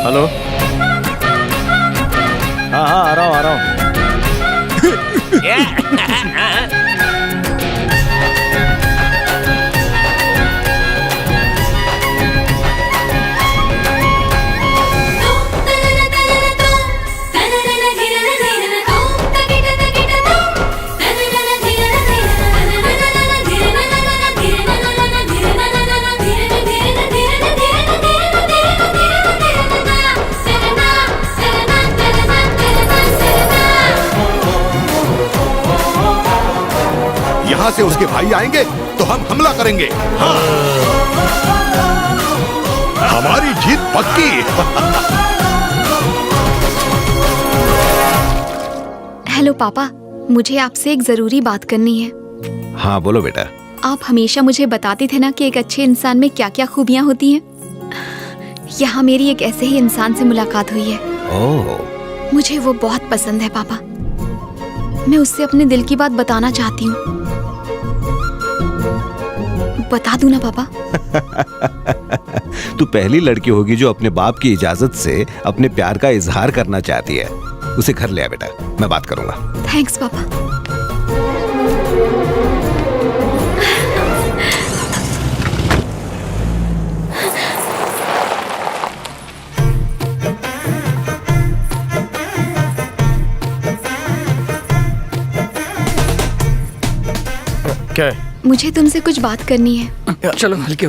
हेलो। हाँ हाँ, आ रहा हूँ। यहाँ से उसके भाई आएंगे तो हम हमला करेंगे। हाँ। हमारी जीत पक्की। हेलो पापा, मुझे आपसे एक जरूरी बात करनी है। हाँ बोलो बेटा। आप हमेशा मुझे बताते थे ना कि एक अच्छे इंसान में क्या क्या खूबियाँ होती हैं। यहाँ मेरी एक ऐसे ही इंसान से मुलाकात हुई है। ओह। मुझे वो बहुत पसंद है पापा। मैं उससे अपने दिल की बात बताना चाहती हूँ। बता दूं ना पापा? तू पहली लड़की होगी जो अपने बाप की इजाजत से अपने प्यार का इजहार करना चाहती है। उसे घर ले आ बेटा, मैं बात करूंगा। थैंक्स पापा। क्या है? मुझे तुमसे कुछ बात करनी है। चलो हल्के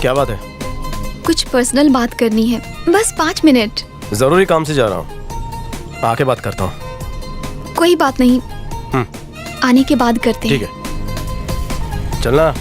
क्या बात है? कुछ पर्सनल बात करनी है, बस 5 मिनट। जरूरी काम से जा रहा हूँ, आके बात करता हूँ। कोई बात नहीं, आने के बाद करते हैं। ठीक है, चलना।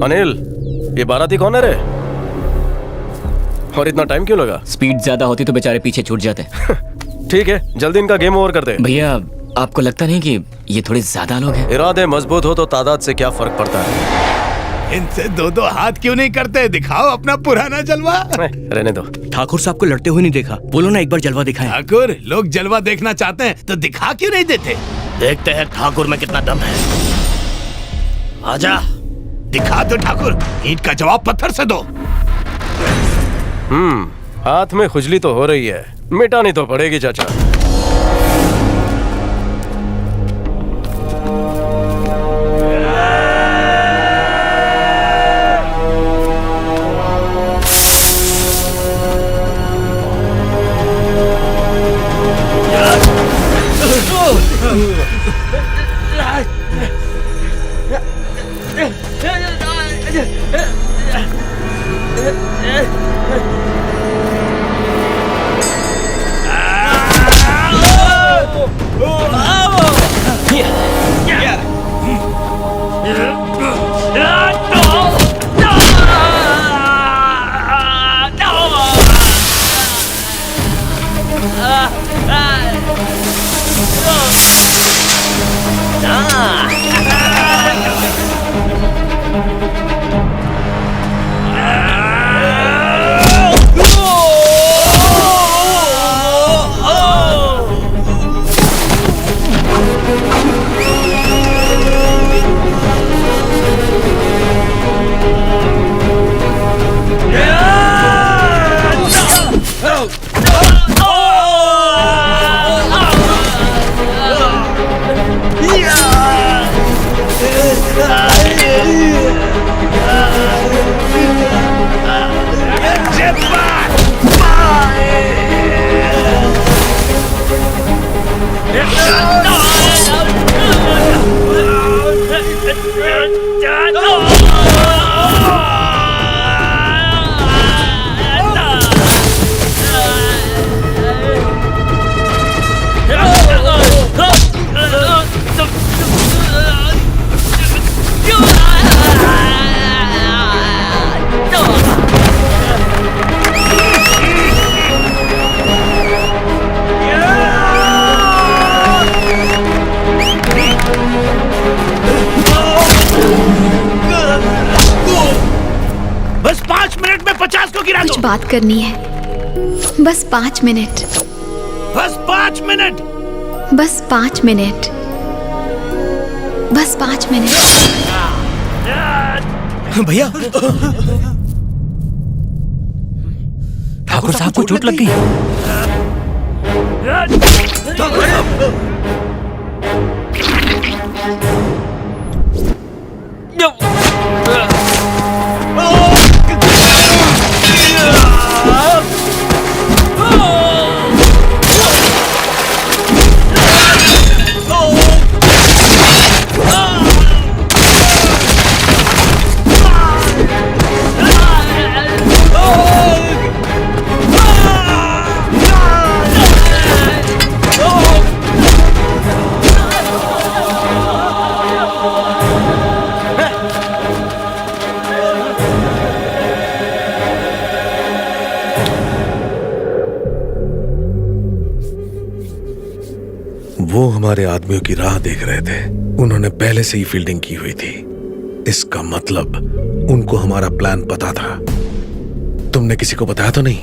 अनिल, ये बाराती कौन है रे? और इतना टाइम क्यों लगा? स्पीड ज्यादा होती तो बेचारे पीछे छूट जाते। ठीक है, जल्दी इनका गेम ओवर कर दे। भैया, आपको लगता नहीं कि ये थोड़े ज्यादा लोग हैं? इरादे मजबूत हो तो तादाद से क्या फर्क पड़ता है? इनसे दो दो हाथ क्यों नहीं करते? दिखाओ अपना पुराना जलवा। रहने दो। ठाकुर साहब को लड़ते हुए नहीं देखा, बोलो ना एक बार जलवा दिखाएं। ठाकुर, लोग जलवा देखना चाहते हैं तो दिखा क्यों नहीं देते? देखते हैं ठाकुर में कितना दम है। आजा, दिखा दो ठाकुर, ईंट का जवाब पत्थर से दो। हाथ में खुजली तो हो रही है, मिटानी तो पड़ेगी चाचा। बात करनी है। बस 5 मिनट। बस 5 मिनट। बस 5 मिनट। बस 5 मिनट। भैया, ठाकुर साहब को चोट लग गई। वो हमारे आदमियों की राह देख रहे थे। उन्होंने पहले से ही फील्डिंग की हुई थी। इसका मतलब उनको हमारा प्लान पता था। तुमने किसी को बताया तो नहीं?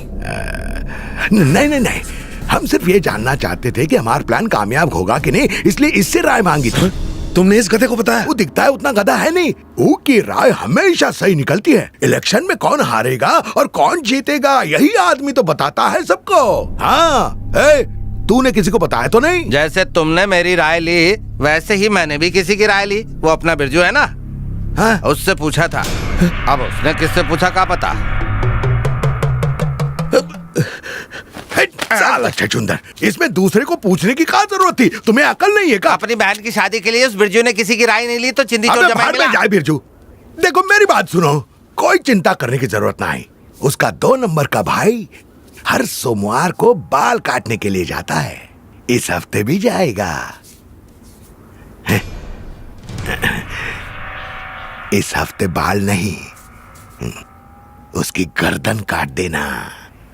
नहीं नहीं नहीं, हम सिर्फ ये जानना चाहते थे कि हमारा प्लान कामयाब होगा कि नहीं, इसलिए इससे राय मांगी थी। तुमने इस गधे को बताया? वो दिखता है उतना गधा है नहीं। वो की राय हमेशा सही निकलती है। इलेक्शन में कौन हारेगा और कौन जीतेगा यही आदमी तो बताता है सबको। हाँ, तूने किसी को बताया तो नहीं? जैसे तुमने मेरी राय ली वैसे ही मैंने भी किसी की राय ली। वो अपना बिरजू है ना, हाँ? उससे पूछा था। अब उसने किससे पूछा क्या पता। साला छछूंदर, इसमें दूसरे को पूछने की क्या जरूरत थी? तुम्हें अकल नहीं है क्या? अपनी बहन की शादी के लिए उस बिरजू ने किसी की राय नहीं ली तो चिंदी चोर जमाई मिला। जाए बिरजू, देखो मेरी बात सुनो, कोई चिंता करने की जरूरत नहीं। उसका 2 नंबर का भाई हर सोमवार को बाल काटने के लिए जाता है। इस हफ्ते भी जाएगा। इस हफ्ते बाल नहीं, उसकी गर्दन काट देना।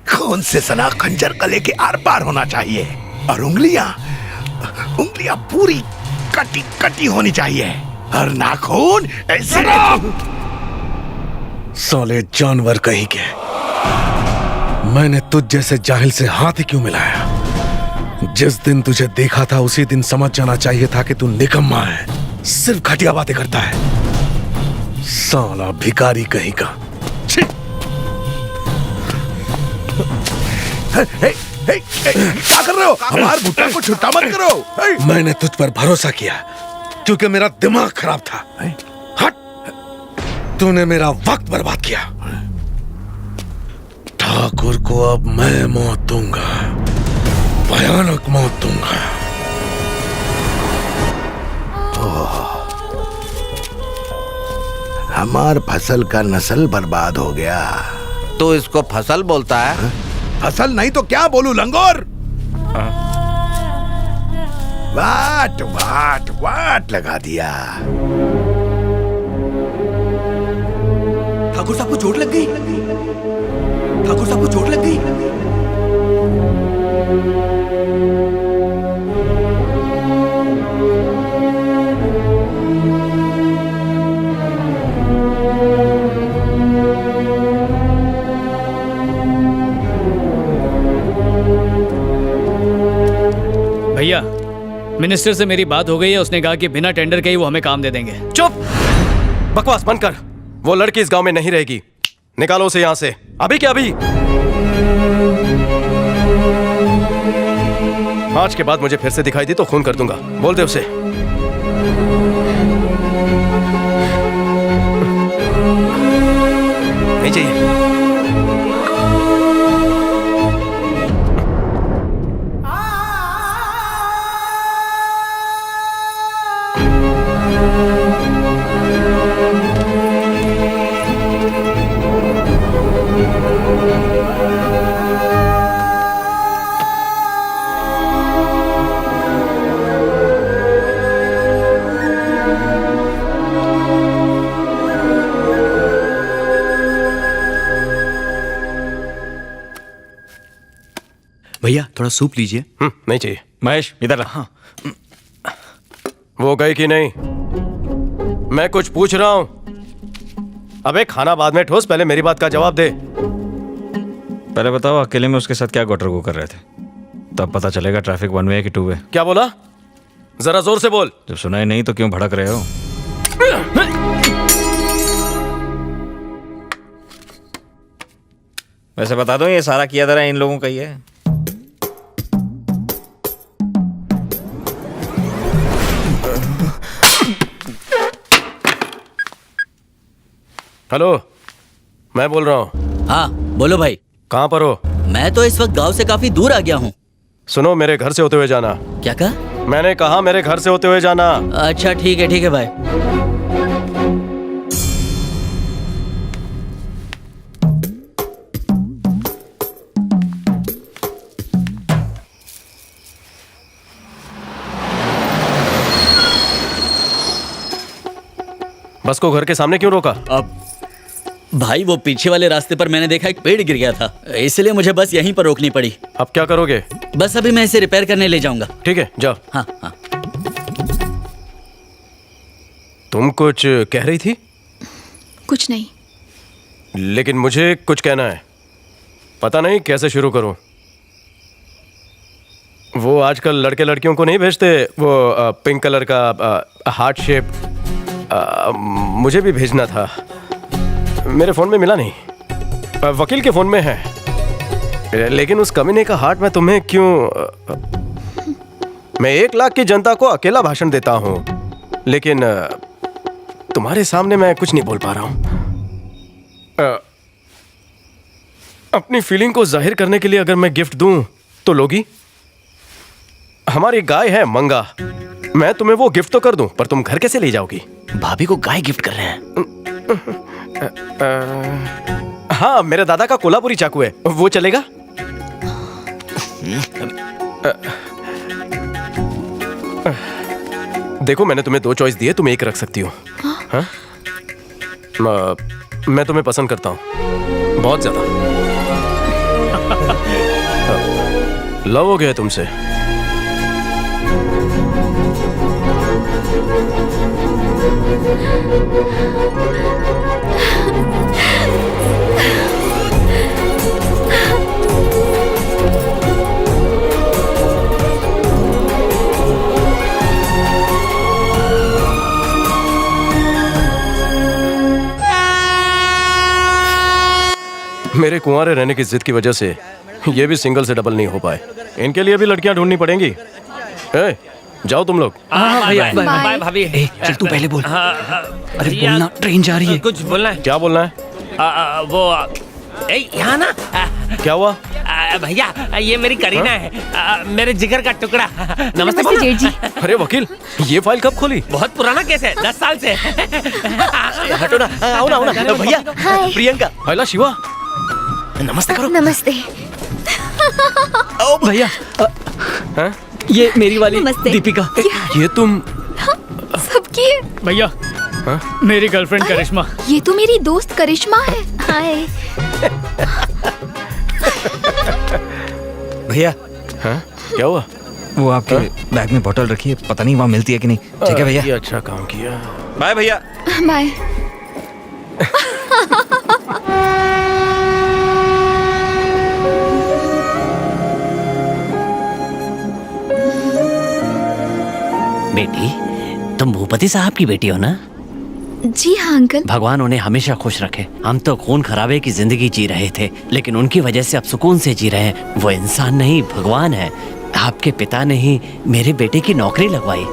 खून से सना खंजर गले के आर पार होना चाहिए और उंगलियां पूरी कटी कटी होनी चाहिए और नाखून ऐसे। साले जानवर कहीं के, मैंने तुझ जैसे जाहिल से हाथ ही क्यों मिलाया? जिस दिन तुझे देखा था उसी दिन समझ जाना चाहिए था कि तू निकम्मा है, सिर्फ घटिया बातें करता है। साला भिखारी कहीं का। क्या कर रहे हो? हमारे भुट्टा को छुट्टा मत करो। मैंने तुझ पर भरोसा किया क्योंकि मेरा दिमाग खराब था। हट, तूने मेरा वक्त बर्बाद किया। ठाकुर को अब मैं मौत दूंगा, भयानक मौत दूंगा। हमार फसल का नस्ल बर्बाद हो गया। तो इसको फसल बोलता है? फसल नहीं तो क्या बोलूं लंगोर? वाट वाट वाट लगा दिया। ठाकुर साहब को चोट लग गई। ठाकुर साहब को चोट लग गई। भैया, मिनिस्टर से मेरी बात हो गई है। उसने कहा कि बिना टेंडर के ही वो हमें काम दे देंगे। चुप, बकवास बंद कर। वो लड़की इस गांव में नहीं रहेगी। निकालो उसे यहां से, अभी क्या अभी। आज के बाद मुझे फिर से दिखाई दी तो खून कर दूंगा। बोल दे उसे। नहीं चाहिए। भैया, थोड़ा सूप लीजिए। नहीं चाहिए। महेश, इधर ला। हाँ। वो गई कि नहीं? मैं कुछ पूछ रहा हूं। अबे खाना बाद में ठोस, पहले मेरी बात का जवाब दे। पहले बताओ अकेले में उसके साथ क्या गोटर गो कर रहे थे, तब पता चलेगा ट्रैफिक 1 वे है कि 2 वे। क्या बोला? जरा जोर से बोल। जब सुना ही नहीं तो क्यों भड़क रहे हो? वैसे बता दो, ये सारा किया धरा इन लोगों का ही है। हेलो, मैं बोल रहा हूँ। हाँ बोलो भाई। कहाँ पर हो? मैं तो इस वक्त गांव से काफी दूर आ गया हूँ। सुनो, मेरे घर से होते हुए जाना। क्या कहा? मैंने कहा मेरे घर से होते हुए जाना। अच्छा ठीक है भाई। बस को घर के सामने क्यों रोका? अब भाई वो पीछे वाले रास्ते पर मैंने देखा एक पेड़ गिर गया था, इसलिए मुझे बस यहीं पर रोकनी पड़ी। अब क्या करोगे? बस अभी मैं इसे रिपेयर करने ले जाऊंगा। ठीक है, जाओ। हाँ हाँ। तुम कुछ कह रही थी? कुछ नहीं। लेकिन मुझे कुछ कहना है, पता नहीं कैसे शुरू करूं। वो आजकल लड़के लड़कियों को नहीं भेजते वो पिंक कलर का हार्ट शेप, मुझे भी भेजना था। मेरे फोन में मिला नहीं, वकील के फोन में है। लेकिन उस कमीने का हार्ट मैं तुम्हें क्यों? मैं 1 लाख की जनता को अकेला भाषण देता हूं, लेकिन तुम्हारे सामने मैं कुछ नहीं बोल पा रहा हूं। अपनी फीलिंग को जाहिर करने के लिए अगर मैं गिफ्ट दूं तो लोगी? हमारी गाय है मंगा, मैं तुम्हें वो गिफ्ट तो कर दूं, पर तुम घर कैसे ले जाओगी? भाभी को गाय गिफ्ट कर रहे हैं। हाँ, मेरे दादा का कोल्हापुरी चाकू है, वो चलेगा? देखो, मैंने तुम्हें 2 चॉइस दिए, तुम एक रख सकती हो। हाँ? मैं तुम्हें पसंद करता हूँ बहुत ज्यादा। लव हो गया तुमसे। मेरे कुंवारे रहने की जिद की वजह से ये भी सिंगल से डबल नहीं हो पाए। इनके लिए भी लड़कियां ढूंढनी पड़ेंगी। ए, जाओ तुम लोग। बाय भाभी। चल तू पहले बोल। अरे बोलना, ट्रेन जा रही है। कुछ बोलना है? क्या बोलना है? वो यहाँ ना। क्या हुआ? भैया, ये मेरी करीना है, मेरे जिगर का टुकड़ा। नमस्ते जेठ जी। अरे वकील, ये फाइल कब खोली? बहुत पुराना केस है, 10 साल से। हटो ना, आओ ना भैया। प्रियंका। हैला शिवा, नमस्ते करो। नमस्ते। ओ भैया, ये मेरी वाली दीपिका। ये तुम? सबकी है। भैया, मेरी गर्लफ्रेंड करिश्मा। ये तो मेरी दोस्त करिश्मा है। हाय। भैया, क्या हुआ? वो आपके बैग में बोतल रखी है, पता नहीं वहाँ मिलती है कि नहीं। ठीक है भैया। ये अच्छा काम किया। बाय भैया। बाय। बेटी, तुम भूपति साहब की बेटी हो ना? जी हाँ अंकल। भगवान उन्हें हमेशा खुश रखे। हम तो खून खराबे की जिंदगी जी रहे थे, लेकिन उनकी वजह से अब सुकून से जी रहे हैं। वो इंसान नहीं, भगवान है। आपके पिता ने ही मेरे बेटे की नौकरी लगवाई।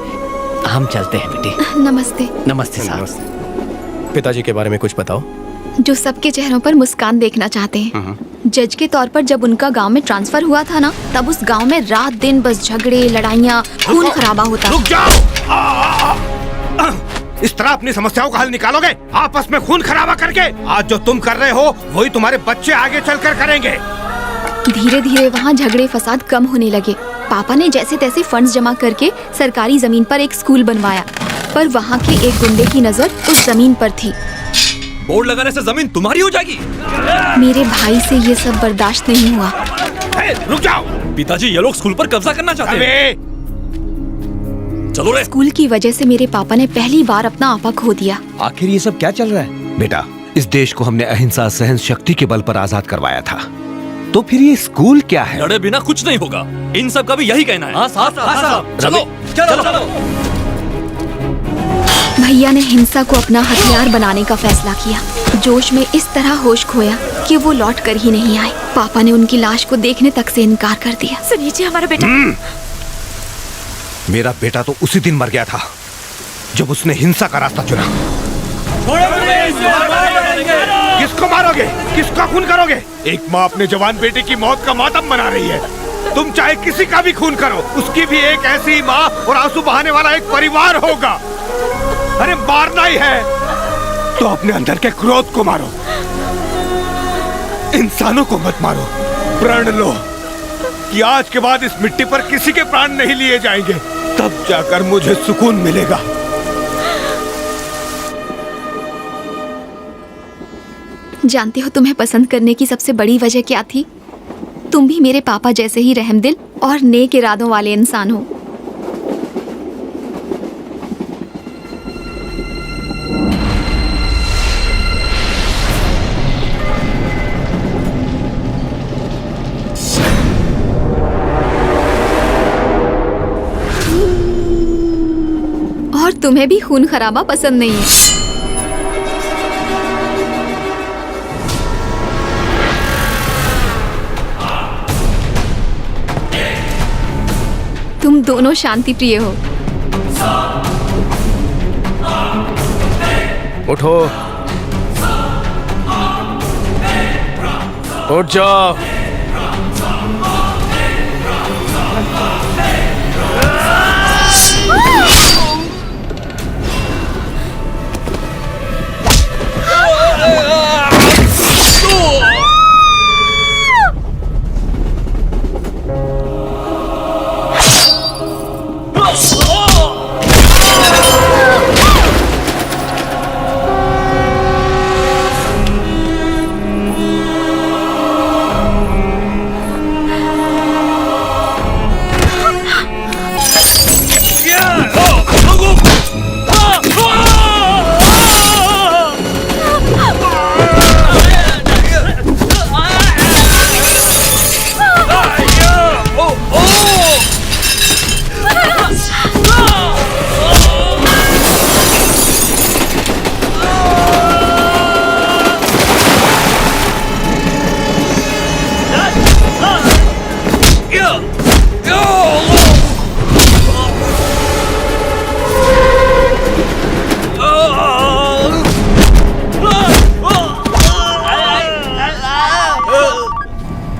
हम चलते हैं बेटी। नमस्ते। नमस्ते साहब। पिताजी के बारे में कुछ बताओ। जो सबके चेहरों पर मुस्कान देखना चाहते हैं। जज के तौर पर जब उनका गांव में ट्रांसफर हुआ था ना, तब उस गांव में रात दिन बस झगड़े, लड़ाइयाँ, खून खराबा होता। रुक जाओ। इस तरह अपनी समस्याओं का हल निकालोगे आपस में खून खराबा करके? आज जो तुम कर रहे हो वही तुम्हारे बच्चे आगे चलकर करेंगे। धीरे धीरे वहाँ झगड़े फसाद कम होने लगे। पापा ने जैसे तैसे फंड्स जमा करके सरकारी जमीन पर एक स्कूल बनवाया, पर वहाँ के एक गुंडे की नजर उस जमीन पर थी। बोर्ड लगाने से जमीन तुम्हारी हो जाएगी। मेरे भाई से ये सब बर्दाश्त नहीं हुआ। रुक जाओ। पिताजी, ये लोग स्कूल पर कब्जा करना चाहते हैं। चलो रे। स्कूल की वजह से मेरे पापा ने पहली बार अपना आपा खो दिया। आखिर ये सब क्या चल रहा है? बेटा, इस देश को हमने अहिंसा सहन शक्ति के बल पर आजाद करवाया था। तो फिर ये स्कूल क्या है? लड़े बिना कुछ नहीं होगा, इन सब का भी यही कहना है। हाँ साहब, चलो चलो। भैया ने हिंसा को अपना हथियार बनाने का फैसला किया। जोश में इस तरह होश खोया कि वो लौट कर ही नहीं आए। पापा ने उनकी लाश को देखने तक से इनकार कर दिया। सुनिए जी, हमारा बेटा। मेरा बेटा तो उसी दिन मर गया था जब उसने हिंसा का रास्ता चुना। किसको मारोगे? किसका खून करोगे? एक माँ अपने जवान बेटे की मौत का मातम मना रही है। तुम चाहे किसी का भी खून करो, उसकी भी एक ऐसी माँ और आंसू बहाने वाला एक परिवार होगा। अरे मारना ही है तो अपने अंदर के क्रोध को मारो, इंसानों को मत मारो। प्रण लो कि आज के बाद इस मिट्टी पर किसी के प्राण नहीं लिए जाएंगे, तब जाकर मुझे सुकून मिलेगा। जानते हो तुम्हें पसंद करने की सबसे बड़ी वजह क्या थी? तुम भी मेरे पापा जैसे ही रहमदिल और नेक इरादों वाले इंसान हो। और तुम्हें भी खून खराबा पसंद नहीं है। तुम दोनों शांति प्रिय हो। उठो, उठ जाओ।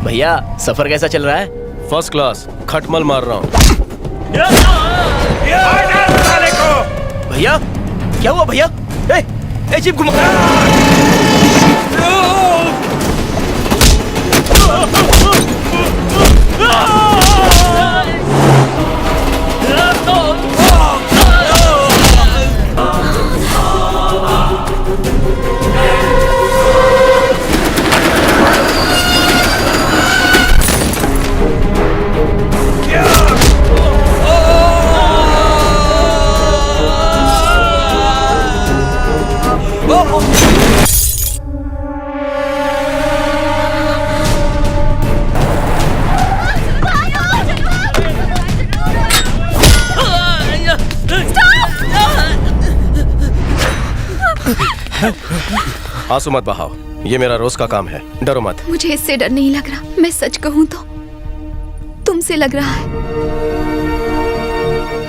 भैया सफर कैसा चल रहा है? फर्स्ट क्लास, खटमल मार रहा हूँ। भैया क्या हुआ भैया? ए जीप घुमा। आंसू मत बहाओ, ये मेरा रोज का काम है, डरो मत। मुझे इससे डर नहीं लग रहा। मैं सच कहूं तो तुमसे लग रहा है।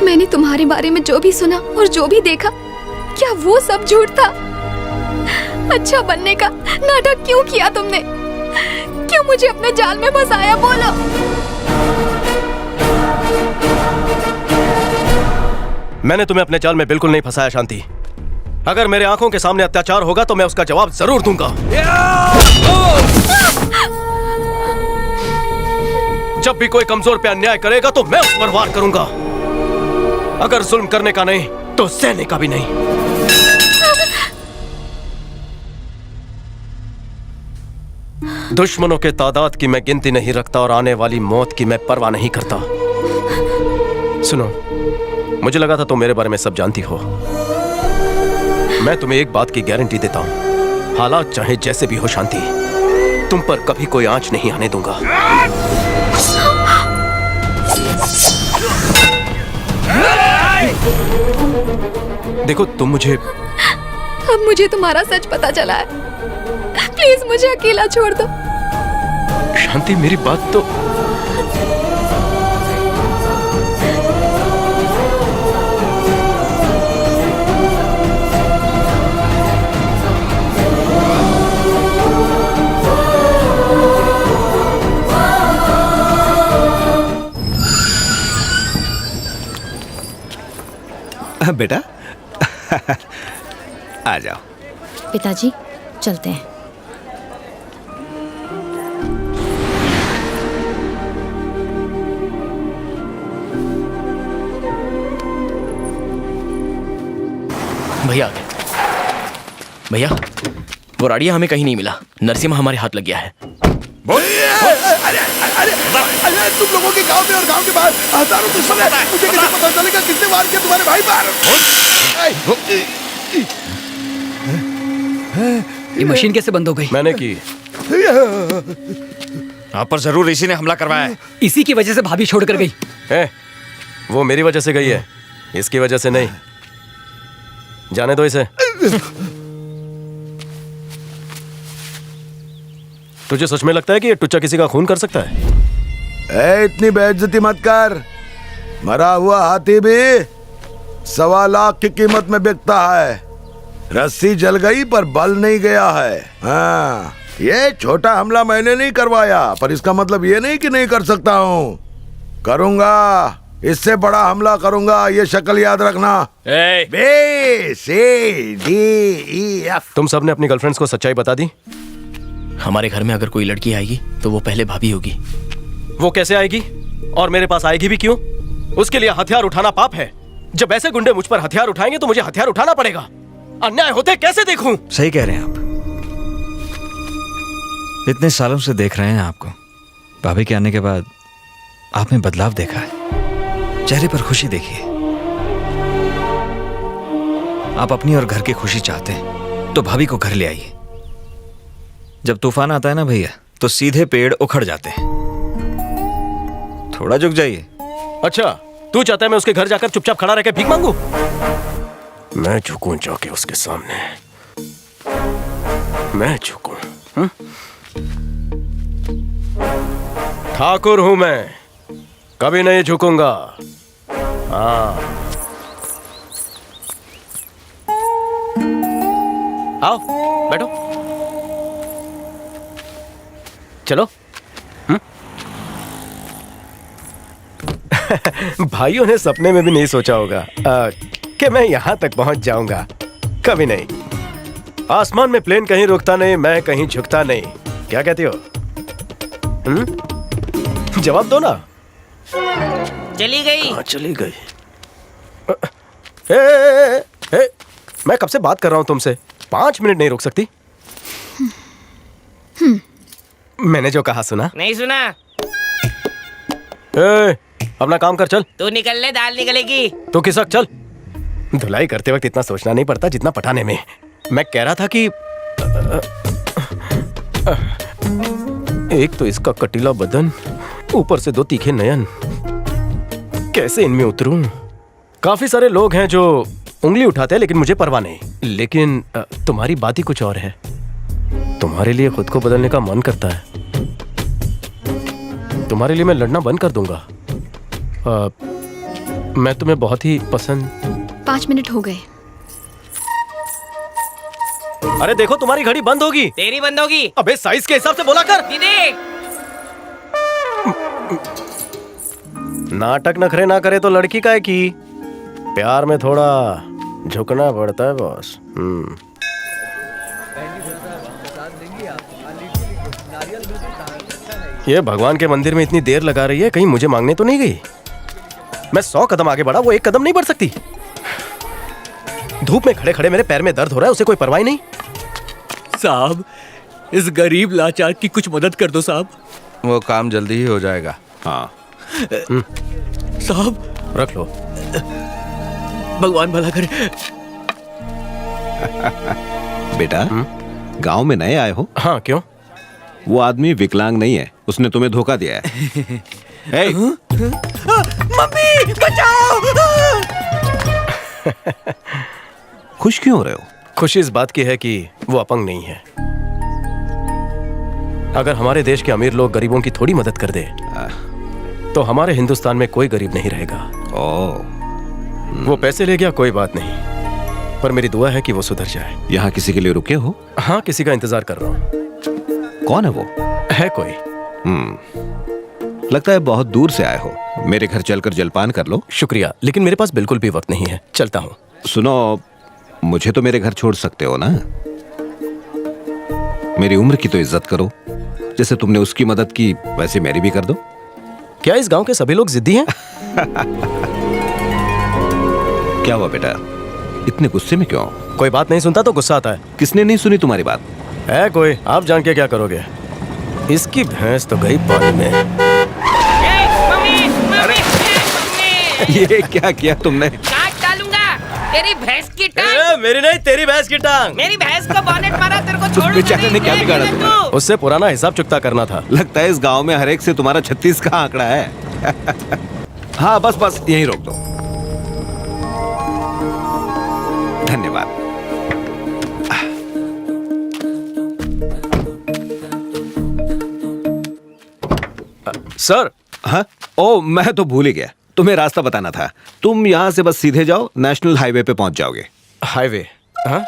मैंने तुम्हारे बारे में जो भी सुना और जो भी देखा, क्या वो सब झूठ था? अच्छा बनने का नाटक क्यों किया तुमने? क्यों मुझे अपने जाल में फंसाया? बोलो। मैंने तुम्हें अपने जाल में बिल्कुल नहीं फंसाया शांति। अगर मेरे आंखों के सामने अत्याचार होगा तो मैं उसका जवाब जरूर दूंगा। जब भी कोई कमजोर पे अन्याय करेगा तो मैं उस पर वार करूंगा। अगर जुल्म करने का नहीं तो सहने का भी नहीं। दुश्मनों के तादाद की मैं गिनती नहीं रखता और आने वाली मौत की मैं परवाह नहीं करता। सुनो, मुझे लगा था तुम मेरे बारे में सब जानती हो। मैं तुम्हें एक बात की गारंटी देता हूं, हालात चाहे जैसे भी हो शांति, तुम पर कभी कोई आंच नहीं आने दूंगा। देखो तुम मुझे, अब मुझे तुम्हारा सच पता चला है। प्लीज मुझे अकेला छोड़ दो। शांति मेरी बात तो। बेटा आ जाओ। पिताजी चलते हैं। भैया आ गए। भैया वो राडिया हमें कहीं नहीं मिला। नरसिम्हा हमारे हाथ लग गया है। अरे तुम लोगों के गांव में और गांव के बाहर हजारों दुश्मन हैं। मुझे कैसे पता चलेगा किसने वार किया तुम्हारे भाई पर? ये मशीन कैसे बंद हो गई? मैंने की। आप पर जरूर इसी ने हमला करवाया है। इसी की वजह से भाभी छोड़ कर गई। वो मेरी वजह से गई है, इसकी वजह से नहीं। जाने दो इसे। तुझे सच में लगता है कि ये टुच्चा किसी का खून कर सकता है? इतनी बेइज्जती मत कर। मरा हुआ हाथी भी 1.25 लाख की कीमत में बिकता है। रस्सी जल गई पर बल नहीं गया है। हाँ, ये छोटा हमला मैंने नहीं करवाया, पर इसका मतलब ये नहीं कि नहीं कर सकता हूँ। करूंगा, इससे बड़ा हमला करूंगा, ये शक्ल याद रखना। B C D E F. तुम सबने अपनी गर्लफ्रेंड्स को सच्चाई बता दी? हमारे घर में अगर कोई लड़की आएगी तो वो पहले भाभी होगी। वो कैसे आएगी? और मेरे पास आएगी भी क्यों? उसके लिए हथियार उठाना पाप है। जब ऐसे गुंडे मुझ पर हथियार उठाएंगे तो मुझे हथियार उठाना पड़ेगा। अन्याय होते कैसे देखूं? सही कह रहे हैं आप। इतने सालों से देख रहे हैं आपको। भाभी के आने के बाद आप में बदलाव देखा है। चेहरे पर खुशी देखिए। आप अपनी और घर की खुशी चाहते हैं तो भाभी को घर ले आइए। जब तूफान आता है ना भैया, तो सीधे पेड़ उखड़ जाते हैं। थोड़ा झुक जाइए। अच्छा, तू चाहता है मैं उसके घर जाकर चुपचाप खड़ा रहकर भीख मांगू? मैं झुकूं जाके उसके सामने? मैं झुकूं? ठाकुर हूं मैं, कभी नहीं झुकूंगा। हाँ, आओ बैठो। चलो। भाइयों ने सपने में भी नहीं सोचा होगा कि मैं यहां तक पहुंच जाऊंगा। कभी नहीं। आसमान में प्लेन कहीं रुकता नहीं, मैं कहीं झुकता नहीं। क्या कहती हो? जवाब दो ना। चली गई। हाँ, चली गई। ए, मैं कब से बात कर रहा हूं तुमसे। 5 मिनट नहीं रुक सकती? मैंने जो कहा सुना? नहीं सुना। अपना काम कर, चल। तू निकल ले, दाल निकलेगी। तो किसक, चल। धुलाई करते वक्त इतना सोचना नहीं पड़ता जितना पटाने में। मैं कह रहा था कि एक तो इसका कटीला बदन, ऊपर से 2 तीखे नयन, कैसे इनमें उतरूं? काफी सारे लोग हैं जो उंगली उठाते हैं लेकिन मुझे परवाह नहीं। लेकिन तुम्हारी बात ही कुछ और है। तुम्हारे लिए खुद को बदलने का मन करता है। तुम्हारे लिए मैं लड़ना बंद कर दूंगा। मैं तुम्हें बहुत ही पसंद। 5 मिनट हो गए। अरे देखो, तुम्हारी घड़ी बंद होगी। तेरी बंद होगी। अबे साइज के हिसाब से बोला कर। दीदी, नाटक नखरे ना करे तो लड़की का है कि प्यार में थोड़ा झुकना पड़ता है बॉस। ये भगवान के मंदिर में इतनी देर लगा रही है, कहीं मुझे मांगने तो नहीं गई? मैं 100 कदम आगे बढ़ा, वो 1 कदम नहीं बढ़ सकती। धूप में खड़े खड़े मेरे पैर में दर्द हो रहा है, उसे कोई परवाह नहीं। साहब, इस गरीब लाचार की कुछ मदद कर दो साहब। वो काम जल्दी ही हो जाएगा। हाँ साहब, रख लो। भगवान भला करे। बेटा, गांव में नए आए हो? हाँ, क्यों? वो आदमी विकलांग नहीं है, उसने तुम्हें धोखा दिया है। हे, मम्मी बचाओ। खुश क्यों हो रहे हो? खुशी इस बात की है कि वो अपंग नहीं है। अगर हमारे देश के अमीर लोग गरीबों की थोड़ी मदद कर दे तो हमारे हिंदुस्तान में कोई गरीब नहीं रहेगा। वो पैसे ले गया कोई बात नहीं, पर मेरी दुआ है कि वो सुधर जाए। यहाँ किसी के लिए रुके हो? हाँ, किसी का इंतजार कर रहा हूँ। कौन है वो? है कोई। लगता है बहुत दूर से आए हो। मेरे घर चलकर जलपान कर लो। शुक्रिया, लेकिन मेरे पास बिल्कुल भी वक्त नहीं है, चलता हूँ। सुनो, मुझे तो मेरे घर छोड़ सकते हो ना? मेरी उम्र की तो इज्जत करो। जैसे तुमने उसकी मदद की वैसे मेरी भी कर दो। क्या इस गांव के सभी लोग जिद्दी हैं? क्या हुआ बेटा, इतने गुस्से में क्यों? कोई बात नहीं सुनता तो गुस्सा आता है। किसने नहीं सुनी तुम्हारी बात? है कोई, आप जान के क्या करोगे? इसकी भैंस तो गई पानी में। ये क्या किया तुमने? काट डालूंगा तेरी भैंस की टांग। मेरी नहीं, तेरी भैंस की टांग। मेरी भैंस को बॉनेट मारा, तेरे को छोड़ूंगा बेचारे ने क्या बिगाड़ा तुम्हें? उससे पुराना हिसाब चुकता करना था। लगता है इस गांव में हर एक से तुम्हारा 36 का आंकड़ा है। हाँ बस बस यहीं रोक दो। धन्यवाद। सर। हाँ? ओ, मैं तो भूल ही गया, तुम्हें रास्ता बताना था। तुम यहाँ से बस सीधे जाओ, नेशनल हाईवे पे पहुंच जाओगे। हाईवे? हाँ?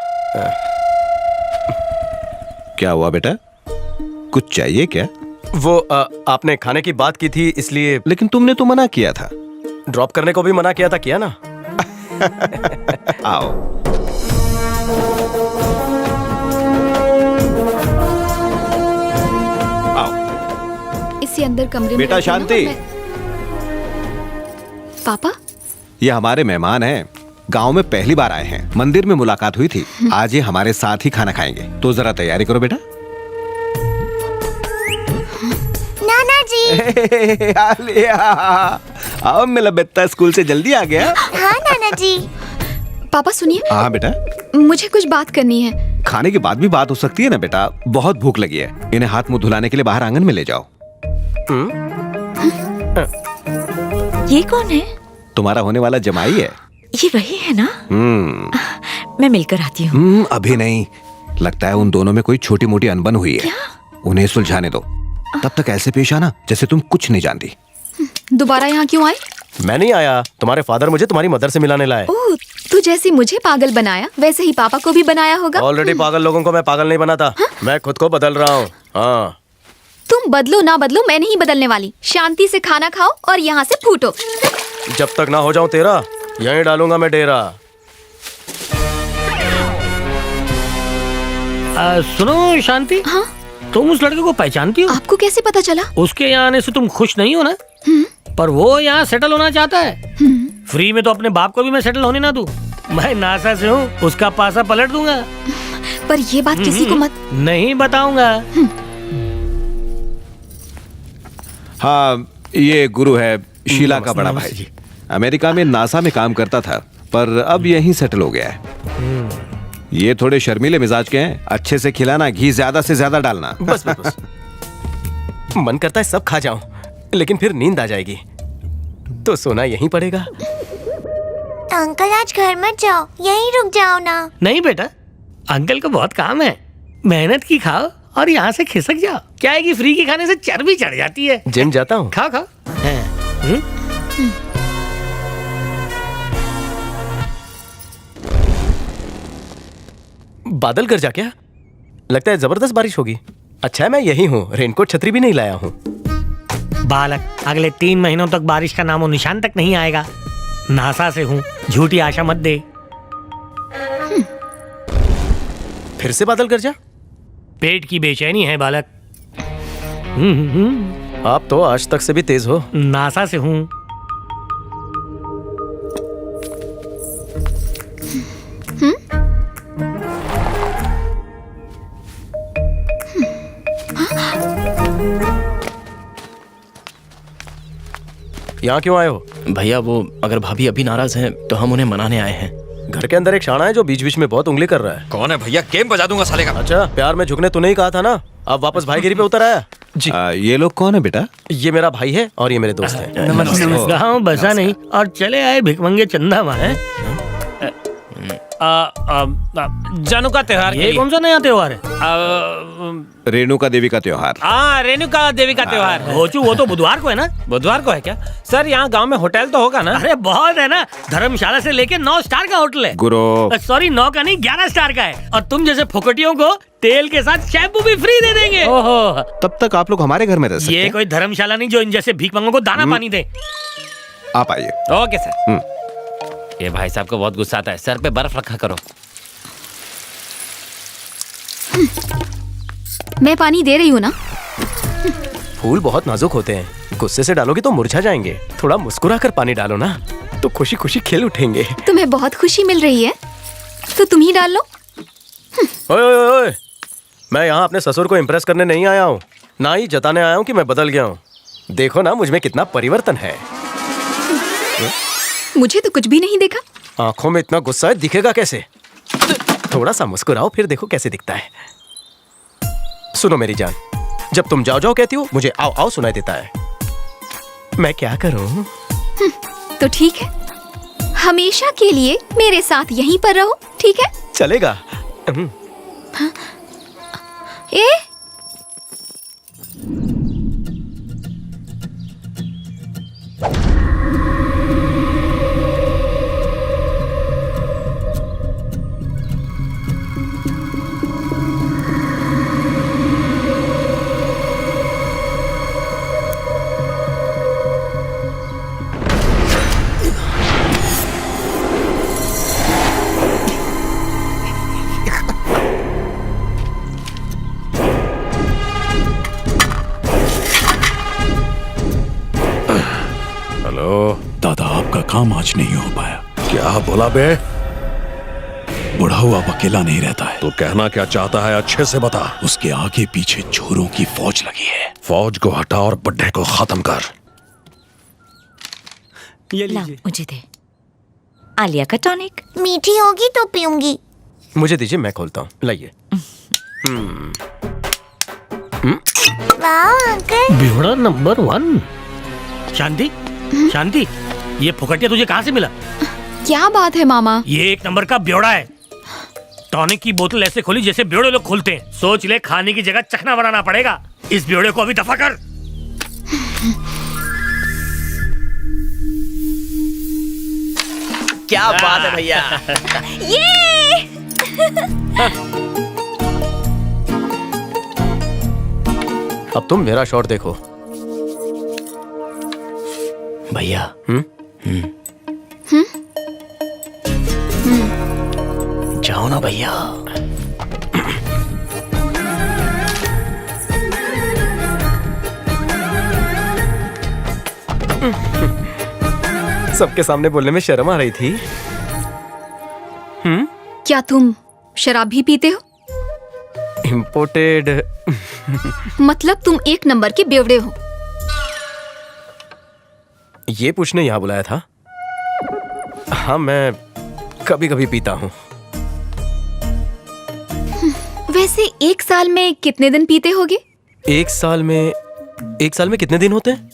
क्या हुआ बेटा, कुछ चाहिए क्या? वो आपने खाने की बात की थी इसलिए। लेकिन तुमने तो मना किया था। ड्रॉप करने को भी मना किया था, किया ना? आओ। इसी अंदर कमरे में बेटा शांति। पापा, ये हमारे मेहमान हैं, गांव में पहली बार आए हैं। मंदिर में मुलाकात हुई थी, आज ये हमारे साथ ही खाना खाएंगे। तो जरा तैयारी करो बेटा। नाना जी। आओ, मेरा बेटा स्कूल से जल्दी आ गया। हाँ नाना जी। पापा सुनिए। हाँ बेटा। मुझे कुछ बात करनी है। खाने के बाद भी बात हो सकती है ना बेटा, बहुत भूख लगी है। इन्हें हाथ मुंह धुलाने के लिए बाहर आंगन में ले जाओ। ये कौन है? तुम्हारा होने वाला जमाई है। ये वही है ना? मैं मिलकर आती हूँ। अभी नहीं, लगता है उन दोनों में कोई छोटी मोटी अनबन हुई है। उन्हें सुलझाने दो, तब तक ऐसे पेश आना जैसे तुम कुछ नहीं जानती। दोबारा यहाँ क्यों आए? मैं नहीं आया, तुम्हारे फादर मुझे तुम्हारी मदर से मिलाने लाए। ओह, तू जैसे मुझे पागल बनाया वैसे ही पापा को भी बनाया होगा। ऑलरेडी पागल लोगों को मैं पागल नहीं बनाता। मैं खुद को बदल रहा हूँ। हाँ। तुम बदलो ना बदलो, मैं नहीं बदलने वाली। शांति से खाना खाओ और यहाँ से फूटो। जब तक ना हो जाऊं तेरा, यहीं डालूंगा मैं डेरा। सुनो शांति। हाँ? तुम उस लड़के को पहचानती हो? आपको कैसे पता चला? उसके यहाँ आने से तुम खुश नहीं हो ना? पर वो यहाँ सेटल होना चाहता है। फ्री में तो अपने बाप को भी मैं सेटल होने ना दूं। मैं नासा से हूँ, उसका पासा पलट दूंगा। पर ये बात किसी को मत। नहीं बताऊंगा। हाँ, ये गुरु है, शीला का बड़ा भाई। अमेरिका में नासा में काम करता था, पर अब यहीं सेटल हो गया है। ये थोड़े शर्मीले मिजाज के हैं। अच्छे से खिलाना, घी ज्यादा से ज्यादा डालना। बस बस बस। मन करता है सब खा जाऊं, लेकिन फिर नींद आ जाएगी, तो सोना यहीं पड़ेगा। अंकल आज घर मत जाओ, यहीं रुक जाओ ना। नहीं बेटा, अंकल को बहुत काम है। मेहनत की खाओ और यहाँ से खिसक जाओ। क्या है कि फ्री के खाने से चर्बी चढ़ जाती है। जिम जाता हूँ। खाओ खाओ। बादल कर जा क्या? लगता है जबरदस्त बारिश होगी। अच्छा है मैं यही हूँ, रेनकोट छतरी भी नहीं लाया हूँ। बालक, अगले 3 महीनों तक बारिश का नामो निशान तक नहीं आएगा। नासा से हूँ, झूठी आशा मत दे। फिर से बादल कर जा। पेट की बेचैनी है बालक। आप तो आज तक से भी तेज हो। नासा से हूँ। यहाँ क्यों आए हो? भैया वो अगर भाभी अभी नाराज हैं तो हम उन्हें मनाने आए हैं। घर के अंदर एक शाना है जो बीच बीच में बहुत उंगली कर रहा है। कौन है भैया? गेम बजा दूंगा साले का। अच्छा, प्यार में झुकने तूने ही कहा था ना। अब वापस भाईगिरी पे उतर आया जी। ये लोग कौन है बेटा? ये मेरा भाई है और ये मेरे दोस्त हैं। गाँव बसा नहीं और चले आए भिकमंगे चंदा माँ। जानू का त्योहार ये कौन सा नया त्योहार है? रेणुका देवी का त्योहार। हाँ, रेणुका देवी का त्योहार। होचू वो तो बुधवार को है ना? बुधवार को है क्या सर? यहाँ गांव में होटल तो होगा ना? अरे बहुत है ना, धर्मशाला से लेके 9 स्टार का होटल है। गुरु सॉरी 9 का नहीं 11 स्टार का है। और तुम जैसे फुकटियों को तेल के साथ शैम्पू भी फ्री दे देंगे। ओहो, तब तक आप लोग हमारे घर में रह सकते ये हैं। कोई धर्मशाला नहीं जो इन जैसे भीख मंगों को दाना पानी दे। आप आइए। Okay sir. ये भाई साहब को बहुत गुस्सा आता है, सर पे बर्फ रखा करो। मैं पानी दे रही हूँ ना। फूल बहुत नाजुक होते हैं, गुस्से से डालोगे तो मुरझा जाएंगे। थोड़ा मुस्कुरा कर पानी डालो ना, तो खुशी खुशी खिल उठेंगे। तुम्हें बहुत खुशी मिल रही है तो तुम ही डाल लो। ओए ओए ओए, मैं यहाँ अपने ससुर को इम्प्रेस करने नहीं आया हूँ, ना ही जताने आया हूँ कि मैं बदल गया हूँ। देखो ना मुझ में कितना परिवर्तन है। मुझे तो कुछ भी नहीं देखा। आंखों में इतना गुस्सा है, दिखेगा कैसे? थोड़ा सा मुस्कुराओ फिर देखो कैसे दिखता है। सुनो मेरी जान, जब तुम जाओ जाओ कहती हो मुझे आओ आओ सुनाई देता है। मैं क्या करूं? तो ठीक है, हमेशा के लिए मेरे साथ यहीं पर रहो, ठीक है? चलेगा। ए दादा, आपका काम आज नहीं हो पाया। क्या बोला बे? बुढ़ा हुआ अब अकेला नहीं रहता है। तो कहना क्या चाहता है अच्छे से बता। उसके आगे पीछे चोरों की फौज लगी है। फौज को हटा और बुड्ढे को खत्म कर। ये लीजिए, मुझे दे। आलिया का टॉनिक। मीठी होगी तो पीऊंगी। मुझे दीजिए, मैं खोलता हूँ, लाइए। वाह अंकल। बेवड़ा नंबर 1। शांति शांति, ये फुकटिया तुझे कहाँ से मिला? क्या बात है मामा? ये एक नंबर का ब्योड़ा है। टॉनिक की बोतल ऐसे खोली जैसे ब्योड़े लोग खोलते हैं। सोच ले, खाने की जगह चखना बनाना पड़ेगा। इस ब्योड़े को अभी दफा कर। क्या बात है भैया। ये अब तुम मेरा शॉट देखो भैया। जाओ ना भैया। सबके सामने बोलने में शर्म आ रही थी। क्या तुम शराब भी पीते हो? इम्पोर्टेड। मतलब तुम एक नंबर के बेवड़े हो। ये पूछने यहाँ बुलाया था? हाँ, मैं कभी कभी पीता हूँ। वैसे एक साल में कितने दिन पीते होगे? एक साल में कितने दिन होते हैं?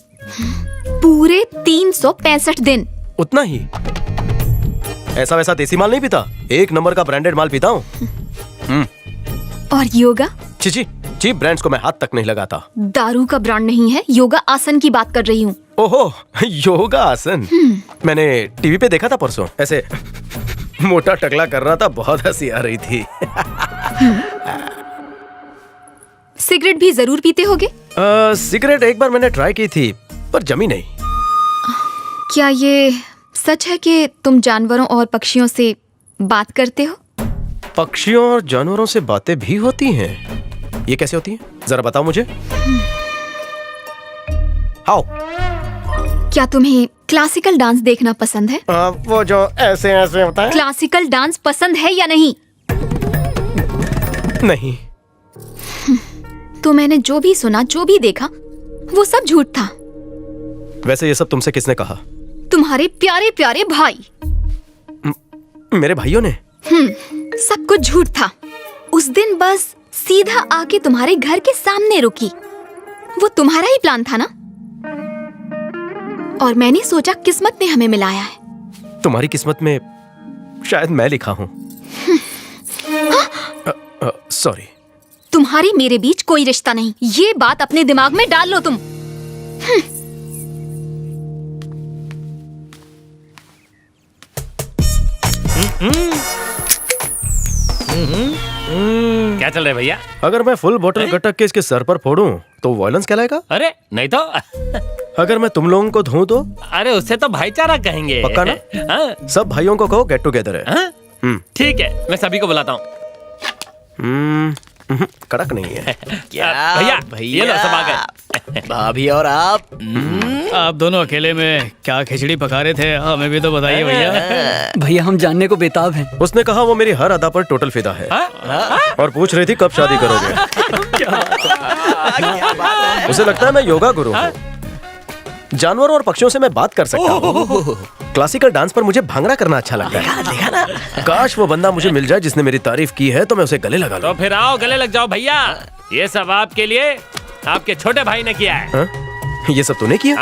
पूरे 365 दिन। उतना ही? ऐसा वैसा देसी माल नहीं पीता, एक नंबर का ब्रांडेड माल पीता हूँ। और योगा? चीप ब्रांड्स को मैं हाथ तक नहीं लगाता। दारू का ब्रांड नहीं है, योगा आसन की बात कर रही हूँ। ओहो, योगा आसन। मैंने टीवी पे देखा था परसों, ऐसे मोटा टकला कर रहा था, बहुत हंसी आ रही थी। सिगरेट भी जरूर पीते होगे? सिगरेट एक बार मैंने ट्राई की थी पर जमी नहीं। क्या ये सच है कि तुम जानवरों और पक्षियों से बात करते हो? पक्षियों और जानवरों से बातें भी होती हैं? ये कैसे होती हैं? जरा बताओ मुझे। हाउ? क्या तुम्हें क्लासिकल डांस देखना पसंद है? वो जो ऐसे ऐसे होता है। क्लासिकल डांस पसंद है या नहीं? नहीं। तो मैंने जो भी सुना, जो भी देखा, वो सब झूठ था। वैसे ये सब तुमसे किसने कहा? तुम्हारे प्यारे प्यारे भाई। मेरे भाइयों ने? सब कुछ झूठ था। उस दिन बस सीधा आके तुम्हारे घर के सामने रुकी। वो तुम्हारा ही प्लान था ना? और मैंने सोचा किस्मत ने हमें मिलाया है। तुम्हारी किस्मत में शायद मैं लिखा हूं। सॉरी। तुम्हारी मेरे बीच कोई रिश्ता नहीं, ये बात अपने दिमाग में डाल लो तुम। क्या चल रहा है भैया? अगर मैं फुल बोतल गटक के इसके सर पर फोड़ूं तो वायलेंस कहलाएगा? अरे नहीं तो। अगर मैं तुम लोगों को धोऊं तो? अरे उससे तो भाईचारा कहेंगे। पक्का ना? सब भाइयों को कहो गेट टुगेदर है। ठीक है, मैं सभी को बुलाता हूँ। कड़क नहीं है। भैया ये लो सब आ गए। भाभी और आप दोनों अकेले में क्या खिचड़ी पका रहे थे? हमें भी तो बताइए भैया। भैया हम जानने को बेताब हैं। उसने कहा वो मेरी हर अदा पर टोटल फिदा है और पूछ रही थी कब शादी करोगे। उसे लगता है मैं योगा गुरु हूँ। जानवरों और पक्षियों से मैं बात कर सकता हूँ। क्लासिकल डांस पर मुझे भांगड़ा करना अच्छा लगता है। देखा ना? काश वो बंदा मुझे मिल जाए जिसने मेरी तारीफ की है तो मैं उसे गले लगा लूं। तो फिर आओ गले लग जाओ भैया। ये सब आपके लिए आपके छोटे भाई ने किया है। ये सब तूने किया?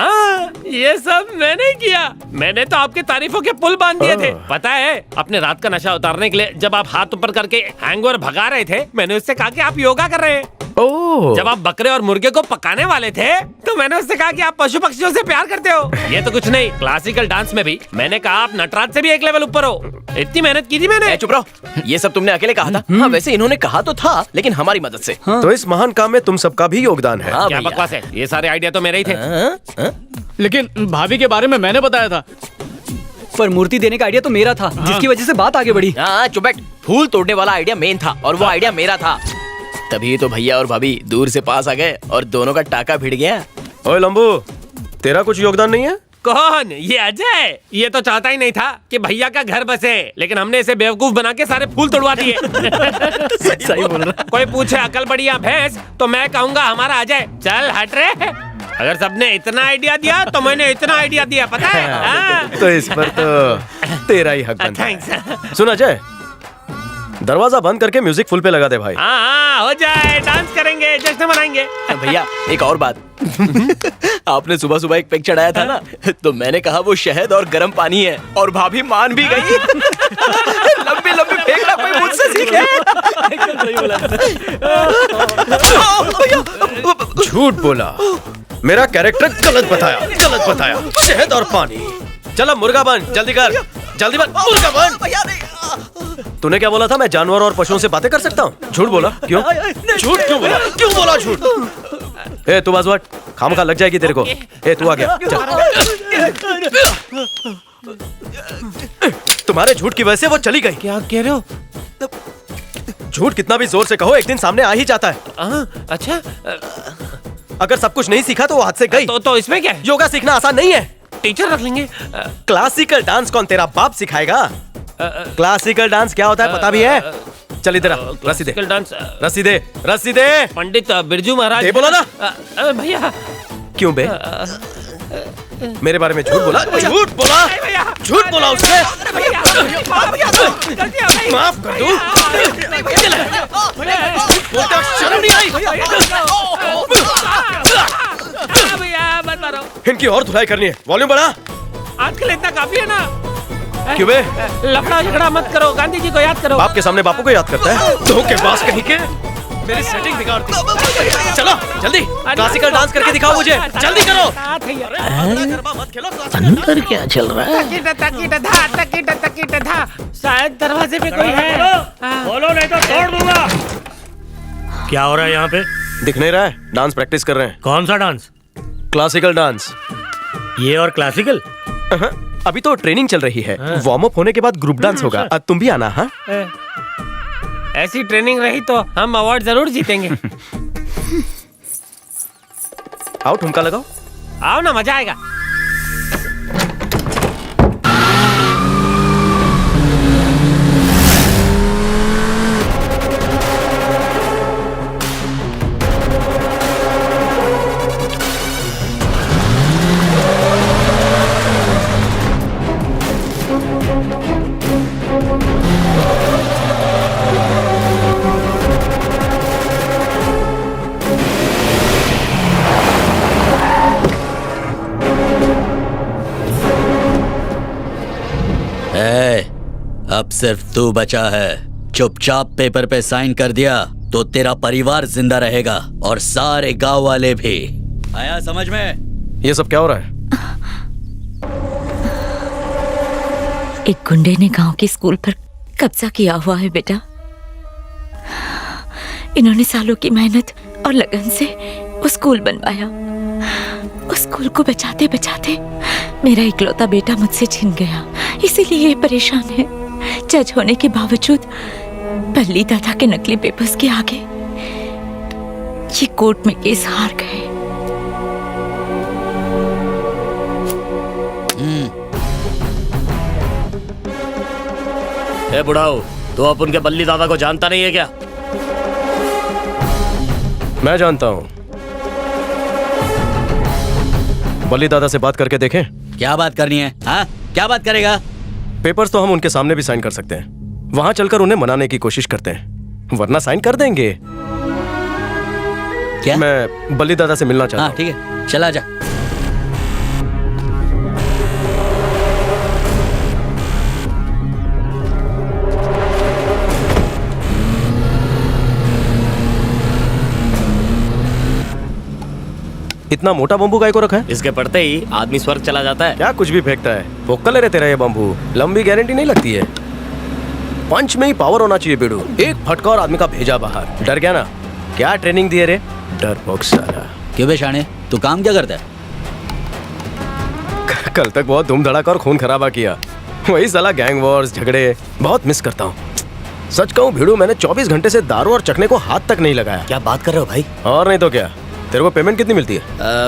ये सब मैंने किया। मैंने तो आपके तारीफों के पुल बांध दिए थे। पता है, अपने रात का नशा उतारने के लिए जब आप हाथ ऊपर करके हैंगओवर भगा रहे थे, मैंने उससे कहा कि आप योगा कर रहे हैं। जब आप बकरे और मुर्गे को पकाने वाले थे तो मैंने उससे कहा कि आप पशु पक्षियों से प्यार करते हो। ये तो कुछ नहीं, क्लासिकल डांस में भी मैंने कहा आप नटराज से भी एक लेवल ऊपर हो। इतनी मेहनत की थी मैंने। चुप रहो, ये सब तुमने अकेले कहा था? हाँ वैसे इन्होंने कहा तो था, लेकिन हमारी मदद से। तो इस महान काम में तुम सबका भी योगदान है। क्या बकवास है? ये सारे आइडिया तो मेरे ही थे। लेकिन भाभी के बारे में मैंने बताया था। पर मूर्ति देने का आइडिया तो मेरा था, जिसकी वजह से बात आगे बढ़ी। हाँ चुप बैठ। फूल तोड़ने वाला आइडिया मेन था और वो आइडिया मेरा था। तभी तो भैया और भाभी दूर से पास आ गए और दोनों का टाका भिड़ गया। ओए लंबू, तेरा कुछ योगदान नहीं है? कौन? ये अजय। ये तो चाहता ही नहीं था कि भैया का घर बसे, लेकिन हमने इसे बेवकूफ बना के सारे फूल तोड़वा दिए। सही बोल रहा। कोई पूछे अकल बड़ी या भैंस तो मैं कहूंगा हमारा अजय। चल हट रे। अगर सबने इतना आइडिया दिया तो मैंने इतना आइडिया दिया, पता है? तो इस पर तो तेरा ही हक बनता है। सुन अजय, दरवाजा बंद करके म्यूजिक फुल पे लगा दे भाई। हाँ हो जाए, डांस करेंगे, जश्न मनाएंगे। भैया एक और बात। आपने सुबह सुबह एक पेग चढ़ाया था ना, तो मैंने कहा वो शहद और गर्म पानी है और भाभी मान भी गई। लंबी लंबी फेंकना कोई मुझसे सीखे। झूठ बोला, मेरा कैरेक्टर गलत बताया। शहद और पानी। चलो मुर्गा बन, जल्दी कर, जल्दी बन, मुर्गा बन। तूने क्या बोला था? मैं जानवरों और पशुओं से बातें कर सकता हूँ? झूठ बोला। क्यों झूठ क्यों बोला? क्यों बोला झूठ? ए तू बाजू हट, खामखा लग जाएगी तेरे को। ए तू आ गया। तुम्हारे झूठ की वजह से वो चली गई। क्या कह रहे हो? झूठ कितना भी जोर से कहो एक दिन सामने आ ही जाता है। अच्छा, अगर सब कुछ नहीं सीखा तो वो हाथ से गई। तो इसमें क्या है? योगा सीखना आसान नहीं है। टीचर रख लेंगे। क्लासिकल डांस कौन तेरा बाप सिखाएगा? क्लासिकल डांस क्या होता है पता भी है? चल इधर रस्सी दे। डांस रस्सी दे, रस्सी दे। पंडित बिरजू महाराज। दे बोला ना। भैया क्यों बे? मेरे बारे में झूठ बोला? झूठ बोला? झूठ बोला उसने? माफ कर दूं? शर्म नहीं आई? भैया मत मारो। इनकी और धुलाई करनी है, वॉल्यूम बढ़ा। आजकल इतना काफी है ना। क्यों बे? लफड़ा झगड़ा मत करो, गांधी जी को याद करो। बाप के सामने बापू को याद करता है? धोखेबाज कहीं के। मेरी सेटिंग बिगाड़ दी। चलो जल्दी क्लासिकल डांस करके दिखाओ मुझे, जल्दी करो। अंदर क्या चल रहा है? तकीट धा। शायद दरवाजे पे कोई है। बोलो नहीं तो तोड़ दूंगा। क्या हो रहा है यहाँ पे? दिख नहीं रहा है? डांस प्रैक्टिस कर रहे हैं। कौन सा डांस? Classical dance. ये और क्लासिकल? अभी तो ट्रेनिंग चल रही है, वार्म अप होने के बाद ग्रुप डांस होगा। तुम भी आना। हाँ ऐसी ट्रेनिंग रही तो हम अवार्ड जरूर जीतेंगे। आओ ठुमका लगाओ। आओ ना, मजा आएगा। सिर्फ तू बचा है। चुपचाप पेपर पे साइन कर दिया तो तेरा परिवार जिंदा रहेगा और सारे गांव वाले भी। आया समझ में? ये सब क्या हो रहा है? एक गुंडे ने गांव के स्कूल पर कब्जा किया हुआ है बेटा। इन्होंने सालों की मेहनत और लगन से वो स्कूल बनवाया। उस स्कूल को बचाते बचाते मेरा इकलौता बेटा मुझसे छिन गया, इसीलिए ये परेशान है। जज होने के बावजूद बल्ली दादा के नकली पेपर्स के आगे ये कोर्ट में केस हार गए। ए बुढ़ाओ, तो आप उनके बल्ली दादा को जानता नहीं है क्या? मैं जानता हूँ। बल्ली दादा से बात करके देखें। क्या बात करनी है? हाँ, क्या बात करेगा? पेपर्स तो हम उनके सामने भी साइन कर सकते हैं। वहां चलकर उन्हें मनाने की कोशिश करते हैं, वरना साइन कर देंगे। क्या? मैं बल्ली दादा से मिलना चाहता हूँ। हाँ ठीक है, चला जा। इतना मोटा बम्बू गाय को रखा है? इसके पड़ते ही आदमी स्वर्ग चला जाता है। क्या कुछ भी फेंकता है? वो ले रहते रहे बम्बू, लंबी गारंटी नहीं लगती है। पंच में ही पावर होना चाहिए बेडू। एक फटका और आदमी का भेजा बाहर। डर गया ना? क्या ट्रेनिंग दिए रे? डरपोक साला। क्यों बे शाने, तू काम क्या करता है? कल तक बहुत धूम धड़ाका और खून खराबा किया। वही साला गैंग वॉर्स, झगड़े बहुत मिस करता हूँ। सच कहूँ भिड़ू, मैंने 24 घंटे से दारू और चखने को हाथ तक नहीं लगाया। क्या बात कर रहे हो भाई? और नहीं तो क्या। तेरे को पेमेंट कितनी मिलती है?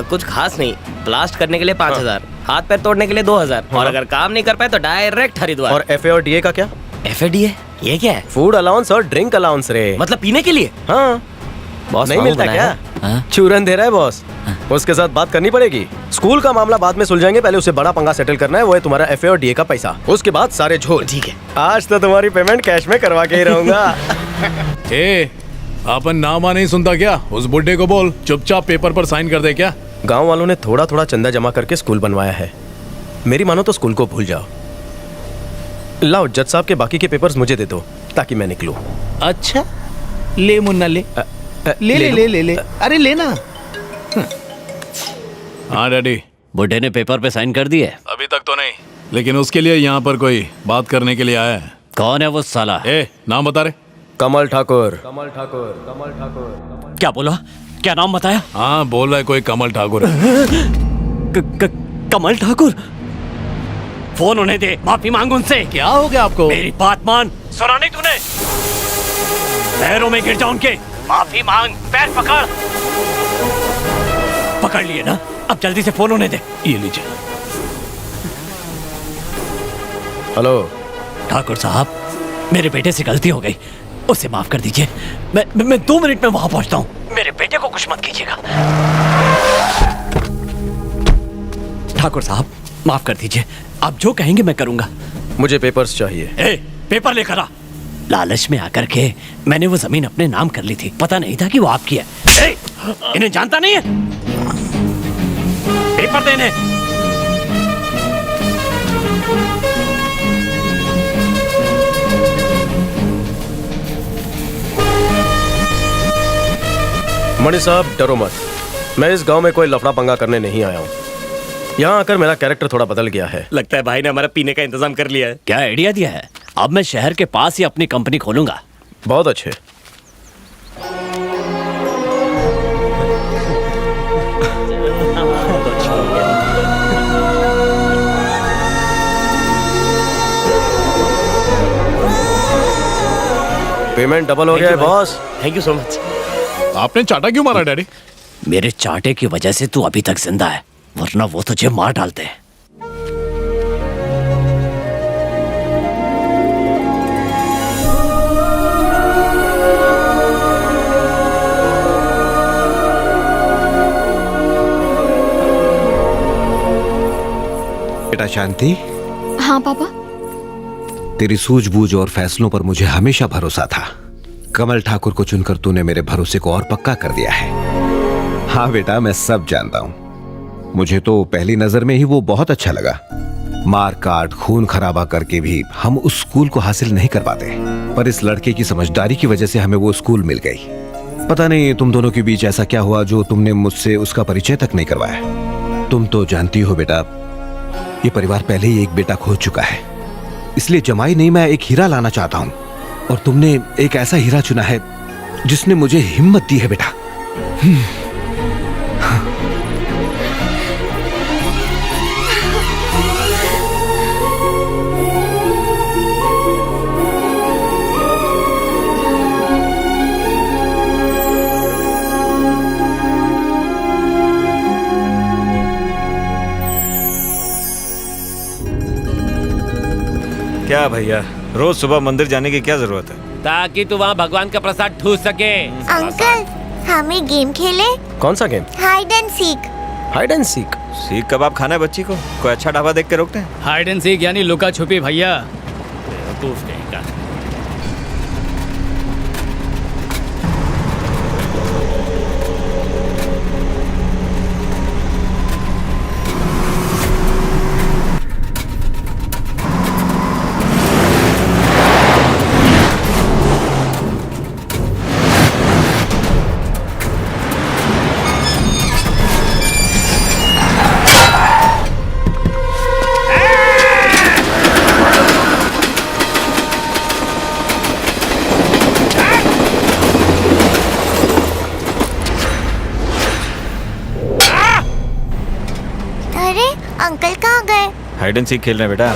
कुछ खास नहीं। ब्लास्ट करने के लिए 5000, हाथ पैर तोड़ने के लिए 2000, और अगर काम नहीं कर पाए तो डायरेक्ट हरिद्वार। और FA और DA का क्या? FADA ये क्या है? फूड अलाउंस और ड्रिंक अलाउंस रे। मतलब पीने के लिए? हाँ। बॉस नहीं मिलता क्या? चूरन दे रहा है बॉस। उसके साथ बात करनी पड़ेगी। स्कूल का मामला बाद में सुलझाएंगे, पहले उसे बड़ा पंगा सेटल करना है। वो है तुम्हारा FA और DA का पैसा, उसके बाद सारे झोल। ठीक है, आज तो तुम्हारी पेमेंट कैश में करवा के ही रहूंगा। अपन नामा नहीं सुनता क्या? उस बुड्ढे को बोल चुपचाप पेपर पर साइन कर दे। क्या गांव वालों ने थोड़ा थोड़ा चंदा जमा करके स्कूल बनवाया है। मेरी मानो तो स्कूल को भूल जाओ। लाओ जज साहब के बाकी के पेपर्स मुझे दे दो ताकि मैं निकलूं। अच्छा ले मुन्ना ले। ले। अरे लेना। हाँ डैडी। बुड्ढे ने पेपर पे साइन कर दिए? अभी तक तो नहीं, लेकिन उसके लिए यहाँ पर कोई बात करने के लिए आया है। कौन है वो साला? नाम बता रहे। कमल ठाकुर। क्या बोला? क्या नाम बताया? हाँ बोल रहा है कोई कमल ठाकुर। कमल ठाकुर? फोन उन्हें दे, माफी मांग उनसे। क्या हो गया आपको? मेरी बात मान। सुना नहीं तूने? पैरों में गिर जा उनके, माफी मांग, पैर पकड़। पकड़ लिए ना? अब जल्दी से फोन उन्हें दे। ये लीजिए। हेलो ठाकुर साहब, मेरे बेटे से गलती हो गई, उसे माफ कर दीजिए। मैं 2 मिनट में वहां पहुंचता हूं। मेरे बेटे को कुछ मत कीजिएगा। ठाकुर साहब माफ कर दीजिए, आप जो कहेंगे मैं करूंगा। मुझे पेपर्स चाहिए। पेपर लेकर आ। लालच में आकर के मैंने वो जमीन अपने नाम कर ली थी, पता नहीं था कि वो आपकी है। इन्हें जानता नहीं है? पेपर देने। मणि साहब डरो मत, मैं इस गांव में कोई लफड़ा पंगा करने नहीं आया हूँ। यहाँ आकर मेरा कैरेक्टर थोड़ा बदल गया है। लगता है भाई ने हमारा पीने का इंतजाम कर लिया है। क्या आइडिया दिया है? अब मैं शहर के पास ही अपनी कंपनी खोलूंगा। बहुत अच्छे। पेमेंट डबल हो गया है boss. Thank you so much. आपने चाटा क्यों मारा डैडी? मेरे चाटे की वजह से तू अभी तक जिंदा है, वरना वो तुझे मार डालते हैं। बेटा शांति। हाँ पापा। तेरी सूझबूझ और फैसलों पर मुझे हमेशा भरोसा था। कमल ठाकुर को चुनकर तूने मेरे भरोसे को और पक्का कर दिया है। हाँ बेटा, मैं सब जानता हूं। मुझे तो पहली नजर में ही वो बहुत अच्छा लगा। मार काट खून खराबा करके भी हम उस स्कूल को हासिल नहीं कर पाते, पर इस लड़के की समझदारी की वजह से हमें वो स्कूल मिल गई। पता नहीं तुम दोनों के बीच ऐसा क्या हुआ जो तुमने मुझसे उसका परिचय तक नहीं करवाया। तुम तो जानती हो बेटा, ये परिवार पहले ही एक बेटा खो चुका है, इसलिए जमाई नहीं मैं एक हीरा लाना चाहता हूँ, और तुमने एक ऐसा हीरा चुना है जिसने मुझे हिम्मत दी है बेटा। क्या भैया, रोज सुबह मंदिर जाने की क्या जरूरत है? ताकि तू वहाँ भगवान का प्रसाद ठूस सके। अंकल, हमें गेम खेले? कौन सा game? Hide and seek. Hide and seek? सीख कबाब खाना है बच्ची को? कोई अच्छा ढाबा देख के रोकते हैं? हाइड एंड सीक यानी लुका छुपी भैया। अंकल कहाँ गए? हाइड एंड सीक खेल रहे हैं बेटा।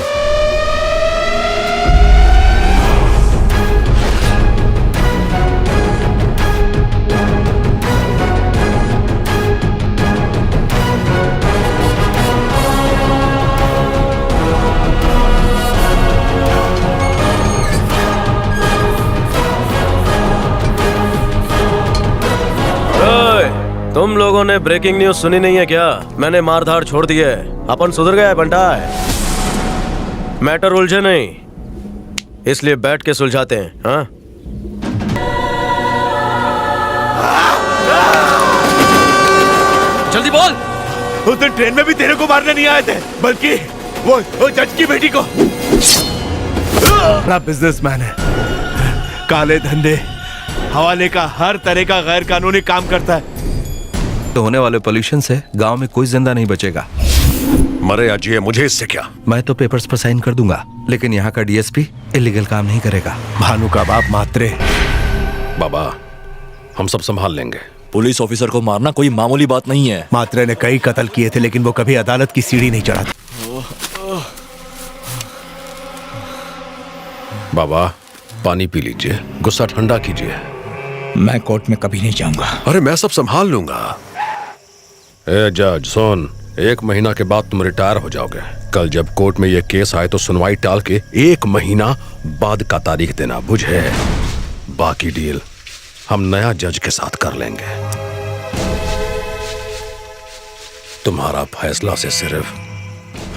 तुम लोगों ने ब्रेकिंग न्यूज सुनी नहीं है क्या? मैंने मारधाड़ छोड़ दी है, अपन सुधर गया है बंटा है। मैटर उलझे नहीं, इसलिए बैठ के सुलझाते हैं। हाँ, जल्दी बोल। उस दिन ट्रेन में भी तेरे को मारने नहीं आए थे, बल्कि वो जज की बेटी को। बड़ा बिजनेसमैन है, काले धंधे हवाले का हर तरह का गैर कानूनी काम करता है। तो होने वाले पोल्यूशन से गांव में कोई जिंदा नहीं बचेगा। मरे या जिए मुझे इससे क्या। मैं तो पेपर्स पर साइन कर दूंगा, लेकिन यहाँ का डीएसपी इलीगल काम नहीं करेगा। भानु का बाप मात्रे। बाबा, हम सब संभाल लेंगे। पुलिस ऑफिसर को मारना कोई मामूली बात नहीं है। मात्रे ने कई कत्ल किए थे, लेकिन वो कभी अदालत की सीढ़ी नहीं चढ़ा। बाबा, पानी पी लीजिए, गुस्सा ठंडा कीजिए। मैं कोर्ट में कभी नहीं जाऊंगा। अरे मैं सब संभाल लूंगा। ए जज सुन, 1 महीना के बाद तुम रिटायर हो जाओगे। कल जब कोर्ट में ये केस आए तो सुनवाई टाल के 1 महीना बाद का तारीख देना, बुझे? बाकी डील हम नया जज के साथ कर लेंगे। तुम्हारा फैसला से सिर्फ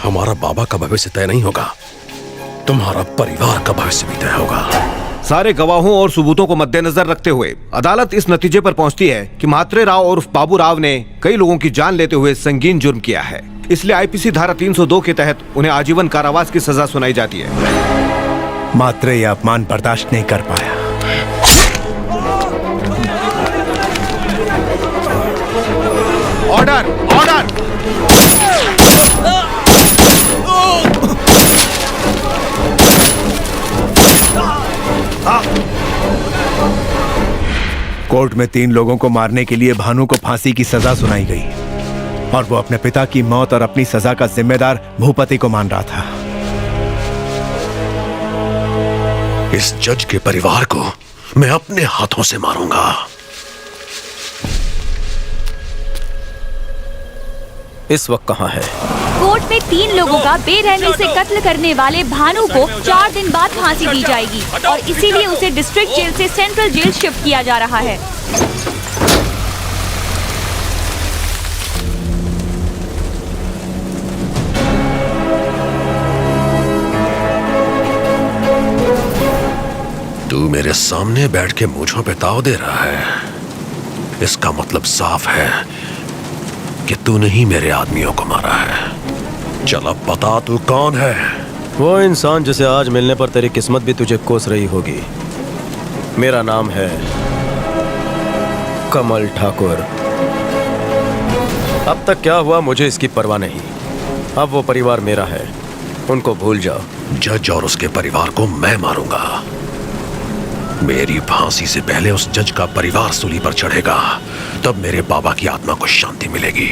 हमारा बाबा का भविष्य तय नहीं होगा, तुम्हारा परिवार का भविष्य भी तय होगा। सारे गवाहों और सबूतों को मद्देनजर रखते हुए अदालत इस नतीजे पर पहुंचती है कि म्हात्रे राव उर्फ बाबू राव ने कई लोगों की जान लेते हुए संगीन जुर्म किया है। इसलिए आईपीसी धारा 302 के तहत उन्हें आजीवन कारावास की सजा सुनाई जाती है। मात्रे यह अपमान बर्दाश्त नहीं कर पाया। Order, order. कोर्ट में 3 लोगों को मारने के लिए भानु को फांसी की सजा सुनाई गई, और वो अपने पिता की मौत और अपनी सजा का जिम्मेदार भूपति को मान रहा था। इस जज के परिवार को मैं अपने हाथों से मारूंगा। इस वक्त कहाँ है? कोर्ट में 3 लोगों का बेरहमी से कत्ल करने वाले भानु को 4 दिन बाद फांसी दी जाएगी, और इसीलिए उसे डिस्ट्रिक्ट जेल से सेंट्रल जेल शिफ्ट किया जा रहा है। तू मेरे सामने बैठ के मूंछों पे ताव दे रहा है, इसका मतलब साफ है कि तूने ही मेरे आदमियों को मारा है। चल अब बता तू कौन है? वो इंसान जिसे आज मिलने पर तेरी किस्मत भी तुझे कोस रही होगी। मेरा नाम है कमल ठाकुर। अब तक क्या हुआ मुझे इसकी परवाह नहीं। अब वो परिवार मेरा है, उनको भूल जाओ। जज और उसके परिवार को मैं मारूंगा। मेरी फांसी से पहले उस जज का परिवार सूली पर चढ़ेगा, तब मेरे बाबा की आत्मा को शांति मिलेगी।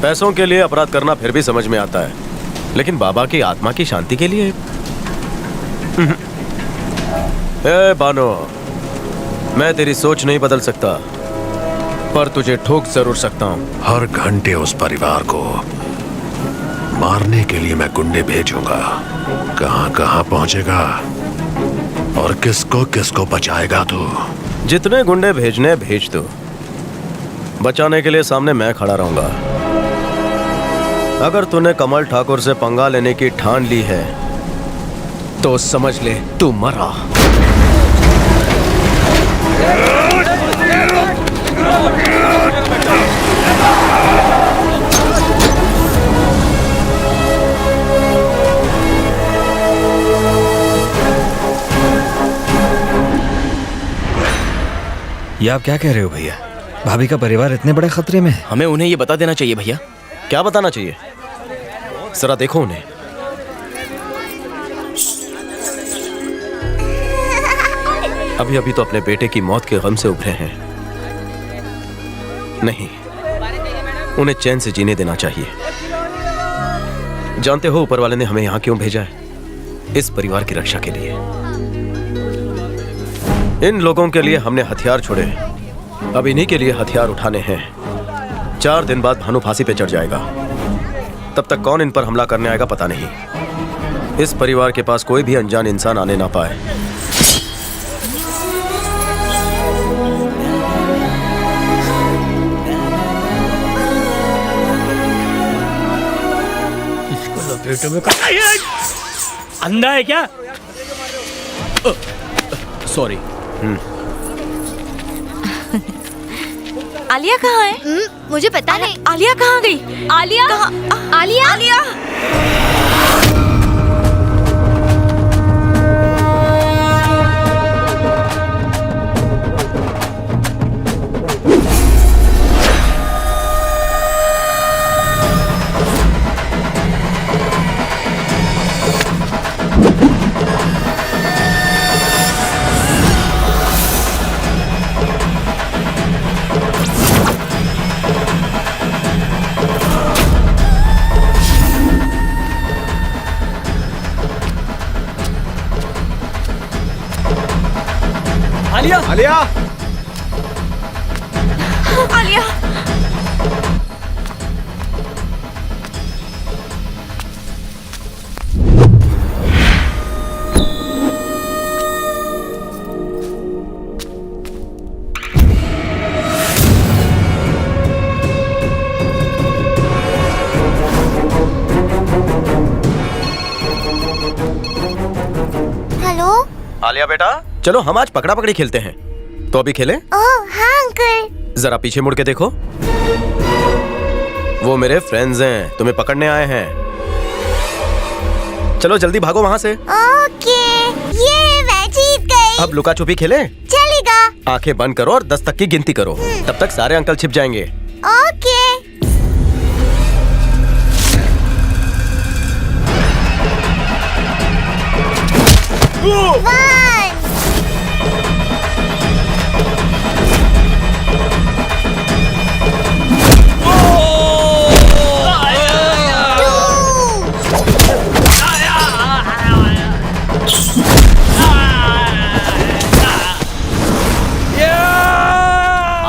पैसों के लिए अपराध करना फिर भी समझ में आता है, लेकिन बाबा की आत्मा की शांति के लिए? ए बानो, मैं तेरी सोच नहीं बदल सकता, पर तुझे ठोक जरूर सकता हूं। हर घंटे उस परिवार को मारने के लिए मैं गुंडे भेजूंगा। कहां कहां पहुंचेगा और किसको किसको बचाएगा तू? जितने गुंडे भेजने भेज दो, बचाने के लिए सामने मैं खड़ा रहूंगा। अगर तूने कमल ठाकुर से पंगा लेने की ठान ली है तो समझ ले तू मरा। ये आप क्या कह रहे हो भैया? भाभी का परिवार इतने बड़े खतरे में है। हमें उन्हें ये बता देना चाहिए भैया। क्या बताना चाहिए? जरा देखो उन्हें। अभी अभी तो अपने बेटे की मौत के गम से उभरे हैं। नहीं, उन्हें चैन से जीने देना चाहिए। जानते हो ऊपर वाले ने हमें यहां क्यों भेजा है? इस परिवार की रक्षा के लिए। इन लोगों के लिए हमने हथियार छोड़े, अब इन्हीं के लिए हथियार उठाने हैं। 4 दिन बाद भानु फांसी पे चढ़ जाएगा, तब तक कौन इन पर हमला करने आएगा पता नहीं। इस परिवार के पास कोई भी अनजान इंसान आने ना पाए। इसको लपेटों में अंधा है क्या? सॉरी। आलिया कहाँ है? मुझे पता नहीं। आलिया कहाँ गई? आलिया आलिया आलिया आलिया आलिया आलिया हेलो आलिया बेटा, चलो हम आज पकड़ा पकड़ी खेलते हैं। तो अभी खेलें? ओह हाँ अंकल। जरा पीछे मुड़ के देखो, वो मेरे फ्रेंड्स हैं, तुम्हें पकड़ने आए हैं। चलो जल्दी भागो वहाँ से। ओके, ये मैं जीत गई। अब लुका छुपी खेलें? चलेगा। आंखें बंद करो और 10 तक की गिनती करो, तब तक सारे अंकल छिप जाएंगे। ओके।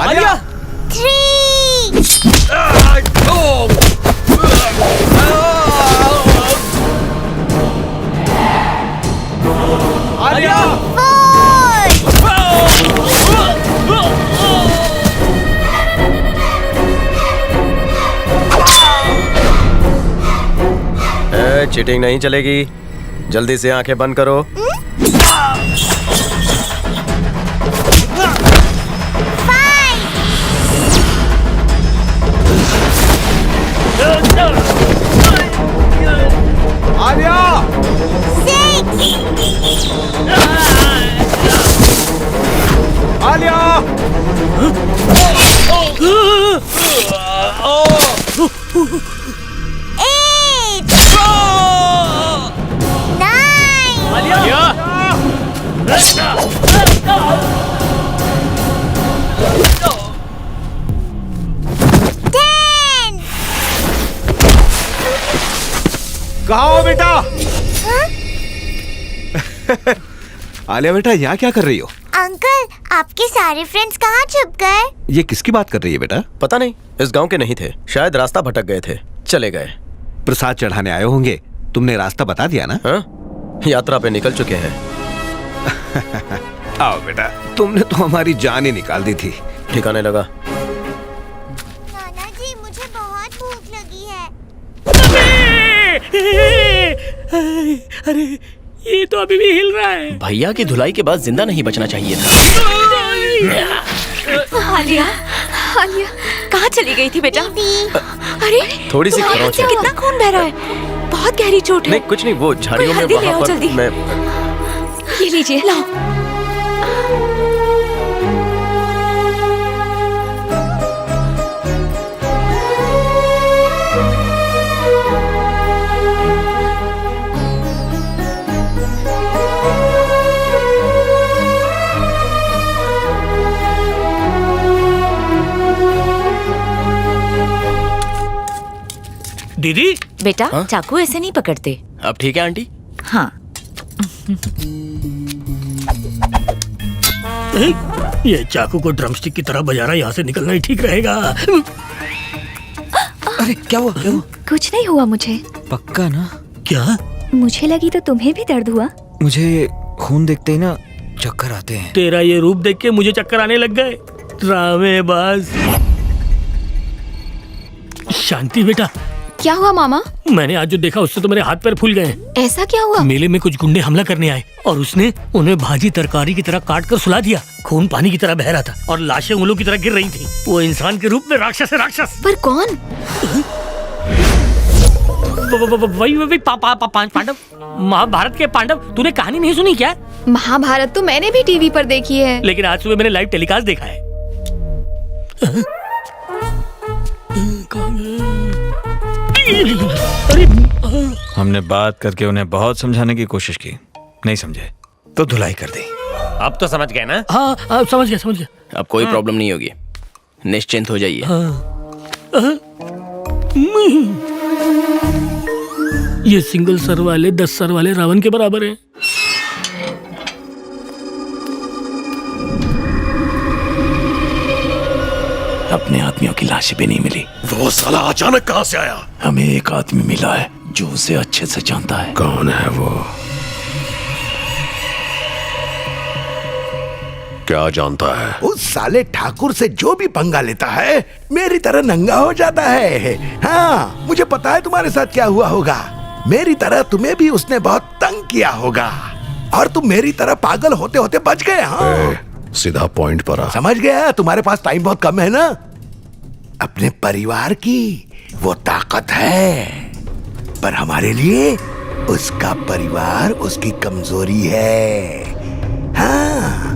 आलिया 3 आलिया 4 चीटिंग नहीं चलेगी, जल्दी से आंखें बंद करो। कहाँ हो बेटा? आलिया बेटा, यहाँ क्या कर रही हो? अंकल, आपके सारे फ्रेंड्स कहाँ छुप गए? ये किसकी बात कर रही है बेटा? पता नहीं, इस गांव के नहीं थे, शायद रास्ता भटक गए थे, चले गए। प्रसाद चढ़ाने आए होंगे, तुमने रास्ता बता दिया ना? हाँ, यात्रा पे निकल चुके हैं। आओ बेटा, तुमने तो हमारी जान ही निकाल दी थी। ठिकाने लगा। नाना जी, मुझे बहुत भूख लगी है। अरे ये तो अभी भी हिल रहा है। भैया की धुलाई के बाद जिंदा नहीं बचना चाहिए था। आलिया, आलिया कहाँ चली गई थी बेटा? अरे थोड़ी सी तुम्हारे हाथ से कितना खून बह रहा है, बहुत गहरी चोट है। नहीं कुछ नहीं, वो झाड़ियों में हल्दी ले वहाँ आओ पर जल्दी। मैं। ये लीजिए, लाओ। दीदी बेटा, चाकू ऐसे नहीं पकड़ते। अब ठीक है आंटी? हाँ। ये चाकू को ड्रमस्टिक की तरह बजाना यहाँ से निकलना ही ठीक रहेगा। अरे क्या हुआ, क्या हुआ? कुछ नहीं हुआ मुझे। पक्का ना? क्या? मुझे लगी तो तुम्हें भी दर्द हुआ। मुझे खून देखते ही ना चक्कर आते हैं। तेरा ये रूप देख के मुझे चक्कर आने लग गए। ड्रामेबाज। शांति बेटा। क्या हुआ मामा? मैंने आज जो देखा उससे तो मेरे हाथ पैर फूल गए। ऐसा क्या हुआ? मेले में कुछ गुंडे हमला करने आए और उसने उन्हें भाजी तरकारी की तरह काट कर सुला दिया। खून पानी की तरह बह रहा था और लाशें उंगलों की तरह गिर रही थी। वो इंसान के रूप में राक्षस है, राक्षस। पर कौन? वही पांडव, महाभारत के पांडव। तूने कहानी नहीं सुनी क्या? महाभारत तो मैंने भी टीवी पर देखी है, लेकिन आज सुबह मैंने लाइव टेलीकास्ट देखा है। हमने बात करके उन्हें बहुत समझाने की कोशिश की, नहीं समझे तो धुलाई कर दी। अब तो समझ गए ना? हाँ समझ गया, समझ गया। अब कोई प्रॉब्लम नहीं होगी, निश्चिंत हो जाइए। ये सिंगल सर वाले 10 सर वाले रावण के बराबर हैं। अपने आदमियों की लाशें भी नहीं मिली। वो साला अचानक कहां से आया? हमें एक आदमी मिला है जो उसे अच्छे से जानता है। कौन है वो? क्या जानता है? उस साले ठाकुर से जो भी पंगा लेता है मेरी तरह नंगा हो जाता है। हाँ, मुझे पता है तुम्हारे साथ क्या हुआ होगा। मेरी तरह तुम्हें भी उसने बहुत तंग किया होगा और तुम मेरी तरह पागल होते होते बच गए। हाँ, सीधा पॉइंट पर आ। समझ गया, तुम्हारे पास टाइम बहुत कम है ना। अपने परिवार की वो ताकत है, पर हमारे लिए उसका परिवार उसकी कमजोरी है। हाँ,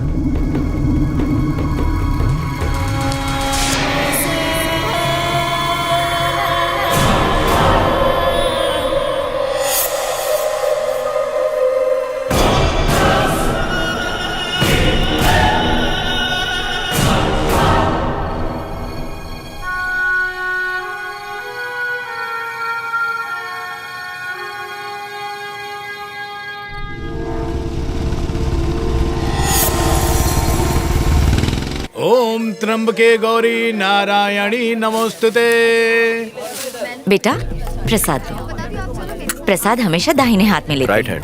ओम त्र्यंबके गौरी नारायणी नमोस्तुते। बेटा प्रसाद लो। प्रसाद हमेशा दाहिने हाथ में लेते। Right hand.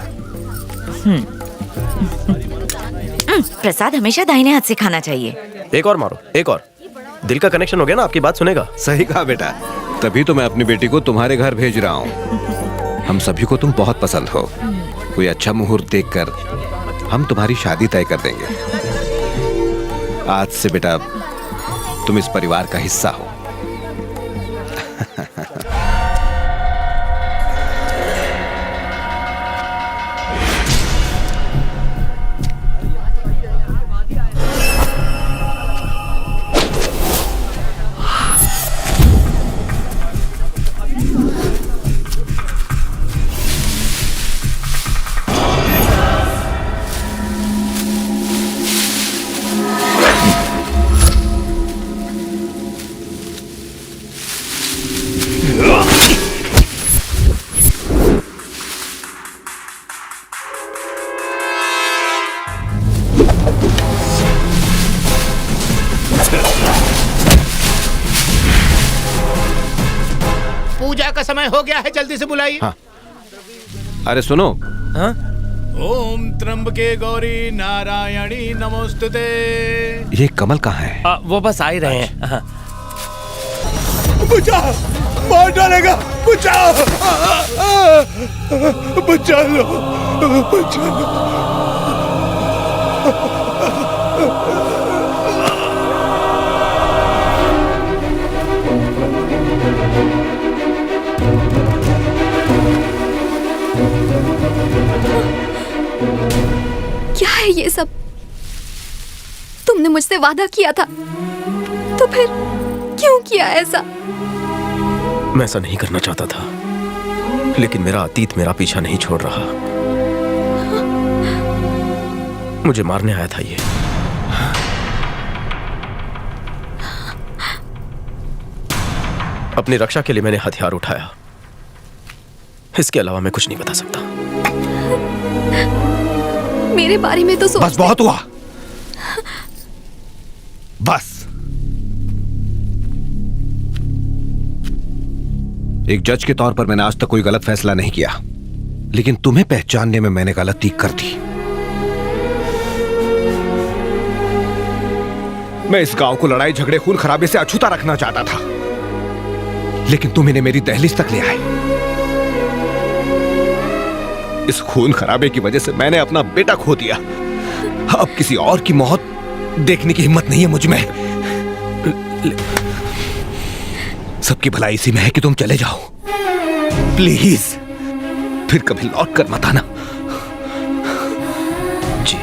प्रसाद हमेशा दाहिने हाथ से खाना चाहिए। एक और मारो, एक और। दिल का कनेक्शन हो गया ना, आपकी बात सुनेगा। सही कहा बेटा, तभी तो मैं अपनी बेटी को तुम्हारे घर भेज रहा हूँ। हम सभी को तुम बहुत पसंद हो। कोई अच्छा मुहूर्त देखकर हम तुम्हारी शादी तय कर देंगे। आज से बेटा तुम इस परिवार का हिस्सा हो। का समय हो गया है, जल्दी से बुलाइए। हाँ। अरे सुनो। हाँ? ओम त्र्यंबके गौरी नारायणी नमोस्तुते। ये कमल कहाँ है? वो बस आ ही रहे हैं। हाँ। बचाओ, मार डालेगा, बचाओ, बचा लो, बचा लो। क्या है ये सब? तुमने मुझसे वादा किया था, तो फिर क्यों किया ऐसा? मैं ऐसा नहीं करना चाहता था, लेकिन मेरा अतीत मेरा पीछा नहीं छोड़ रहा। मुझे मारने आया था ये। अपनी रक्षा के लिए मैंने हथियार उठाया। इसके अलावा मैं कुछ नहीं बता सकता। मेरे बारे में तो सोच। बस बहुत हुआ। बस। एक जज के तौर पर मैंने आज तक कोई गलत फैसला नहीं किया, लेकिन तुम्हें पहचानने में मैंने गलती कर दी। मैं इस गांव को लड़ाई झगड़े खून खराबे से अछूता रखना चाहता था, लेकिन तुम इन्हें मेरी दहलीज तक ले आए। इस खून खराबे की वजह से मैंने अपना बेटा खो दिया। अब किसी और की मौत देखने की हिम्मत नहीं है मुझ में। सबकी भलाई इसी में है कि तुम चले जाओ, प्लीज। फिर कभी लौट कर मत आना। जी।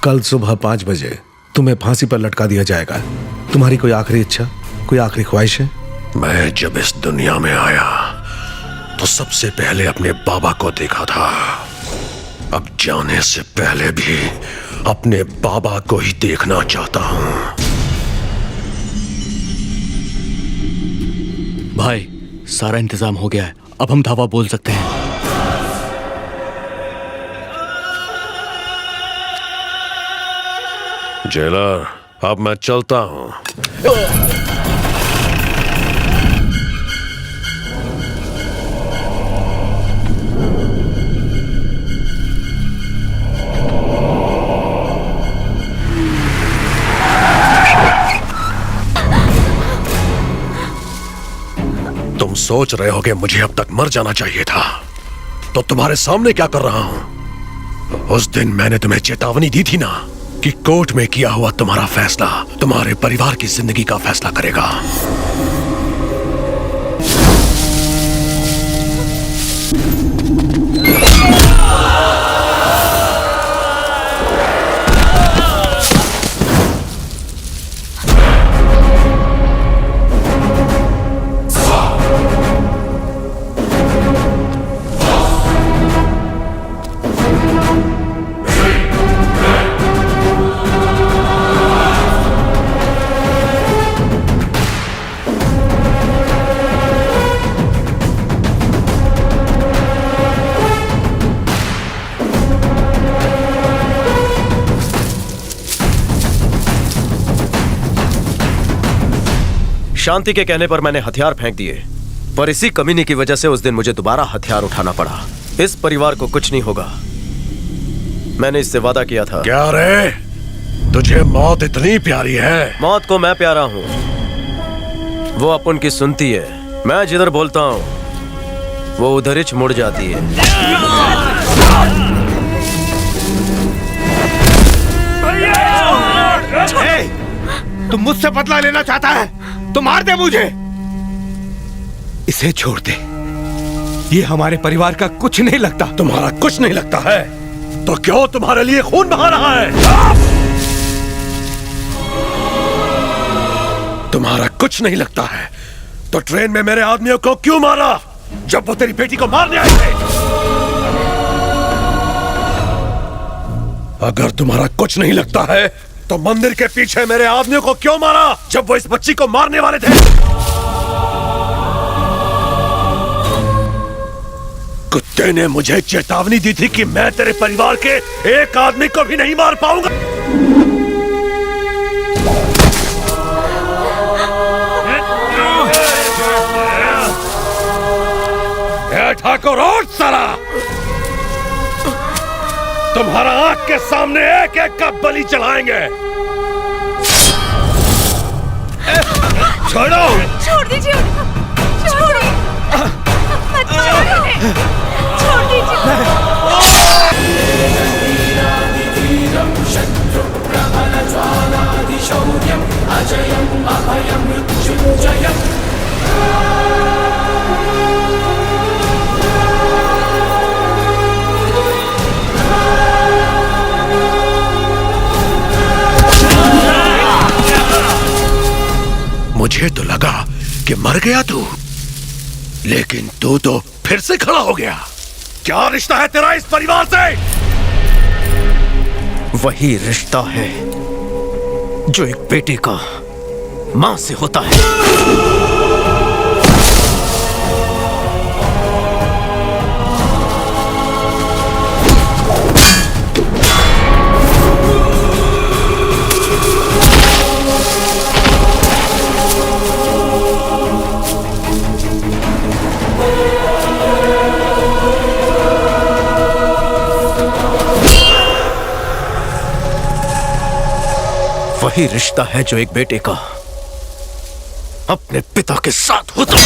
कल सुबह 5 बजे तुम्हें फांसी पर लटका दिया जाएगा। तुम्हारी कोई आखिरी इच्छा, कोई आखिरी ख्वाहिश है? मैं जब इस दुनिया में आया तो सबसे पहले अपने बाबा को देखा था। अब जाने से पहले भी अपने बाबा को ही देखना चाहता हूं। भाई, सारा इंतजाम हो गया है, अब हम धावा बोल सकते हैं। जेलर, अब मैं चलता हूं। तुम सोच रहे हो कि मुझे अब तक मर जाना चाहिए था, तो तुम्हारे सामने क्या कर रहा हूं। उस दिन मैंने तुम्हें चेतावनी दी थी ना कि कोर्ट में किया हुआ तुम्हारा फैसला तुम्हारे परिवार की जिंदगी का फैसला करेगा। शांति के कहने पर मैंने हथियार फेंक दिए, पर इसी कमीनी की वजह से उस दिन मुझे दोबारा हथियार उठाना पड़ा। इस परिवार को कुछ नहीं होगा, मैंने इससे वादा किया था। क्या रे, तुझे मौत इतनी प्यारी है? मौत को मैं प्यारा हूं, वो अपन की सुनती है। मैं जिधर बोलता हूं वो उधर ही मुड़ जाती है। तुम मुझसे बदला लेना चाहता है तो मार दे मुझे। इसे छोड़ दे, ये हमारे परिवार का कुछ नहीं लगता। तुम्हारा कुछ नहीं लगता है तो क्यों तुम्हारे लिए खून बहा रहा है? तुम्हारा कुछ नहीं लगता है तो ट्रेन में मेरे आदमियों को क्यों मारा जब वो तेरी बेटी को मारने आए थे? अगर तुम्हारा कुछ नहीं लगता है तो मंदिर के पीछे मेरे आदमियों को क्यों मारा जब वो इस बच्ची को मारने वाले थे? कुत्ते ने मुझे चेतावनी दी थी कि मैं तेरे परिवार के एक आदमी को भी नहीं मार पाऊंगा। ठाकुर और साला तुम्हारा आंख के सामने एक एक का बलि चढ़ाएंगे। छोड़ो, छोड़ दीजिए, छोड़िए, मत छोड़िए, छोड़ दीजिए। मुझे तो लगा कि मर गया तू, लेकिन तू तो फिर से खड़ा हो गया। क्या रिश्ता है तेरा इस परिवार से? वही रिश्ता है जो एक बेटे का मां से होता है। वही रिश्ता है जो एक बेटे का अपने पिता के साथ होता है।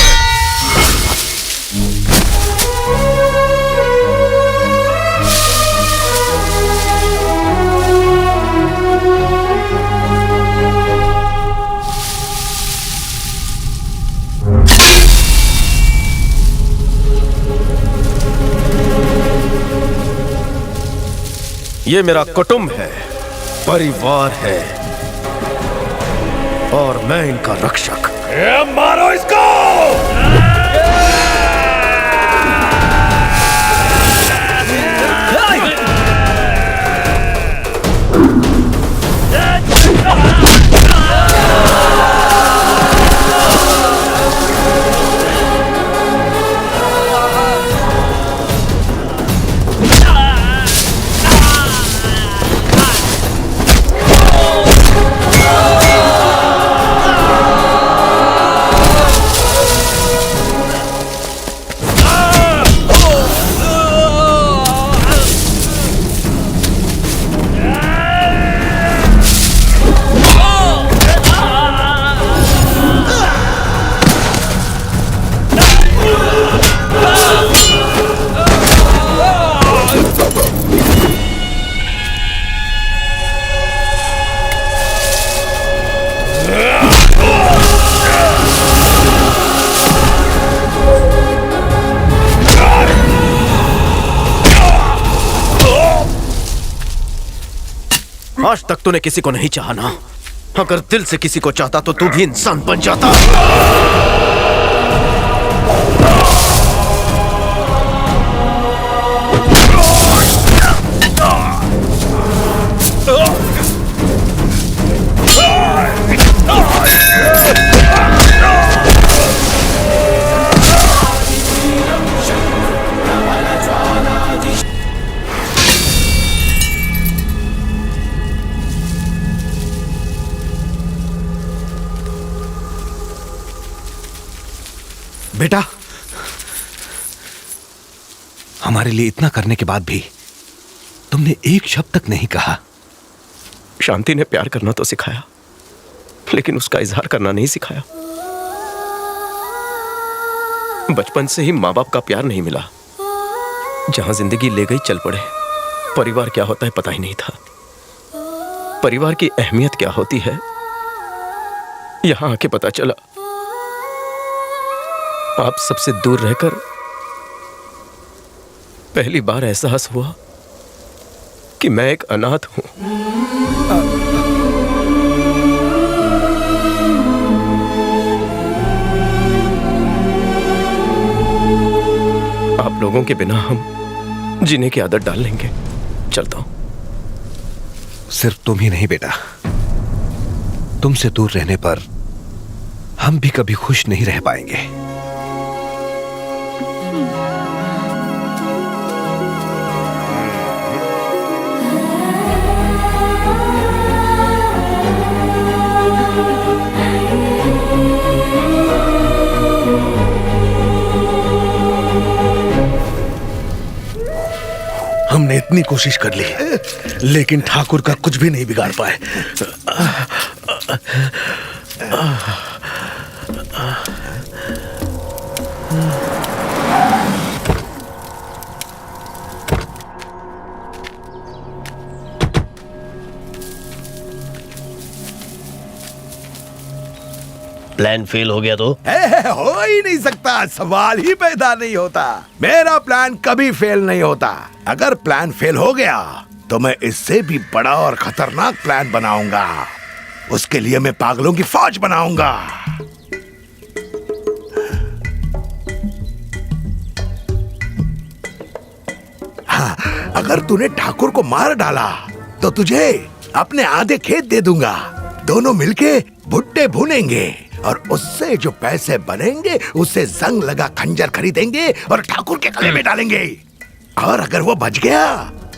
ये मेरा कुटुंब है, परिवार है और मैं इनका रक्षक। मारो इसको! आज तक तूने किसी को नहीं चाहा ना। अगर दिल से किसी को चाहता तो तू भी इंसान बन जाता। बेटा, हमारे लिए इतना करने के बाद भी तुमने एक शब्द तक नहीं कहा। शांति ने प्यार करना तो सिखाया, लेकिन उसका इजहार करना नहीं सिखाया। बचपन से ही माँ बाप का प्यार नहीं मिला। जहां जिंदगी ले गई चल पड़े। परिवार क्या होता है पता ही नहीं था। परिवार की अहमियत क्या होती है यहां आके पता चला। आप सबसे दूर रहकर पहली बार एहसास हुआ कि मैं एक अनाथ हूं। लोगों के बिना हम जीने की आदत डाल लेंगे। चलता हूं। सिर्फ तुम ही नहीं बेटा, तुमसे दूर रहने पर हम भी कभी खुश नहीं रह पाएंगे। हमने इतनी कोशिश कर ली, लेकिन ठाकुर का कुछ भी नहीं बिगाड़ पाए। प्लान फेल हो गया तो? हो ही नहीं सकता, सवाल ही पैदा नहीं होता। मेरा प्लान कभी फेल नहीं होता। अगर प्लान फेल हो गया तो मैं इससे भी बड़ा और खतरनाक प्लान बनाऊंगा। उसके लिए मैं पागलों की फौज बनाऊंगा। हाँ, अगर तूने ठाकुर को मार डाला तो तुझे अपने आधे खेत दे दूंगा। दोनों मिलके भुट्टे भूनेंगे और उससे जो पैसे बनेंगे उससे जंग लगा खंजर खरीदेंगे और ठाकुर के गले में डालेंगे। और अगर वो बच गया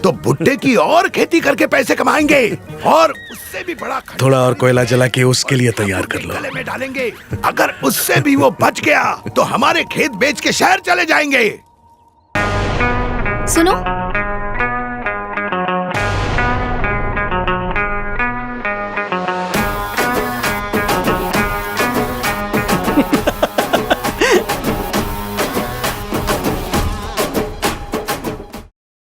तो भुट्टे की और खेती करके पैसे कमाएंगे और उससे भी बड़ा थोड़ा और कोयला जला के उसके लिए तैयार कर लो। गले में डालेंगे। अगर उससे भी वो बच गया तो हमारे खेत बेच के शहर चले जाएंगे। सुनो,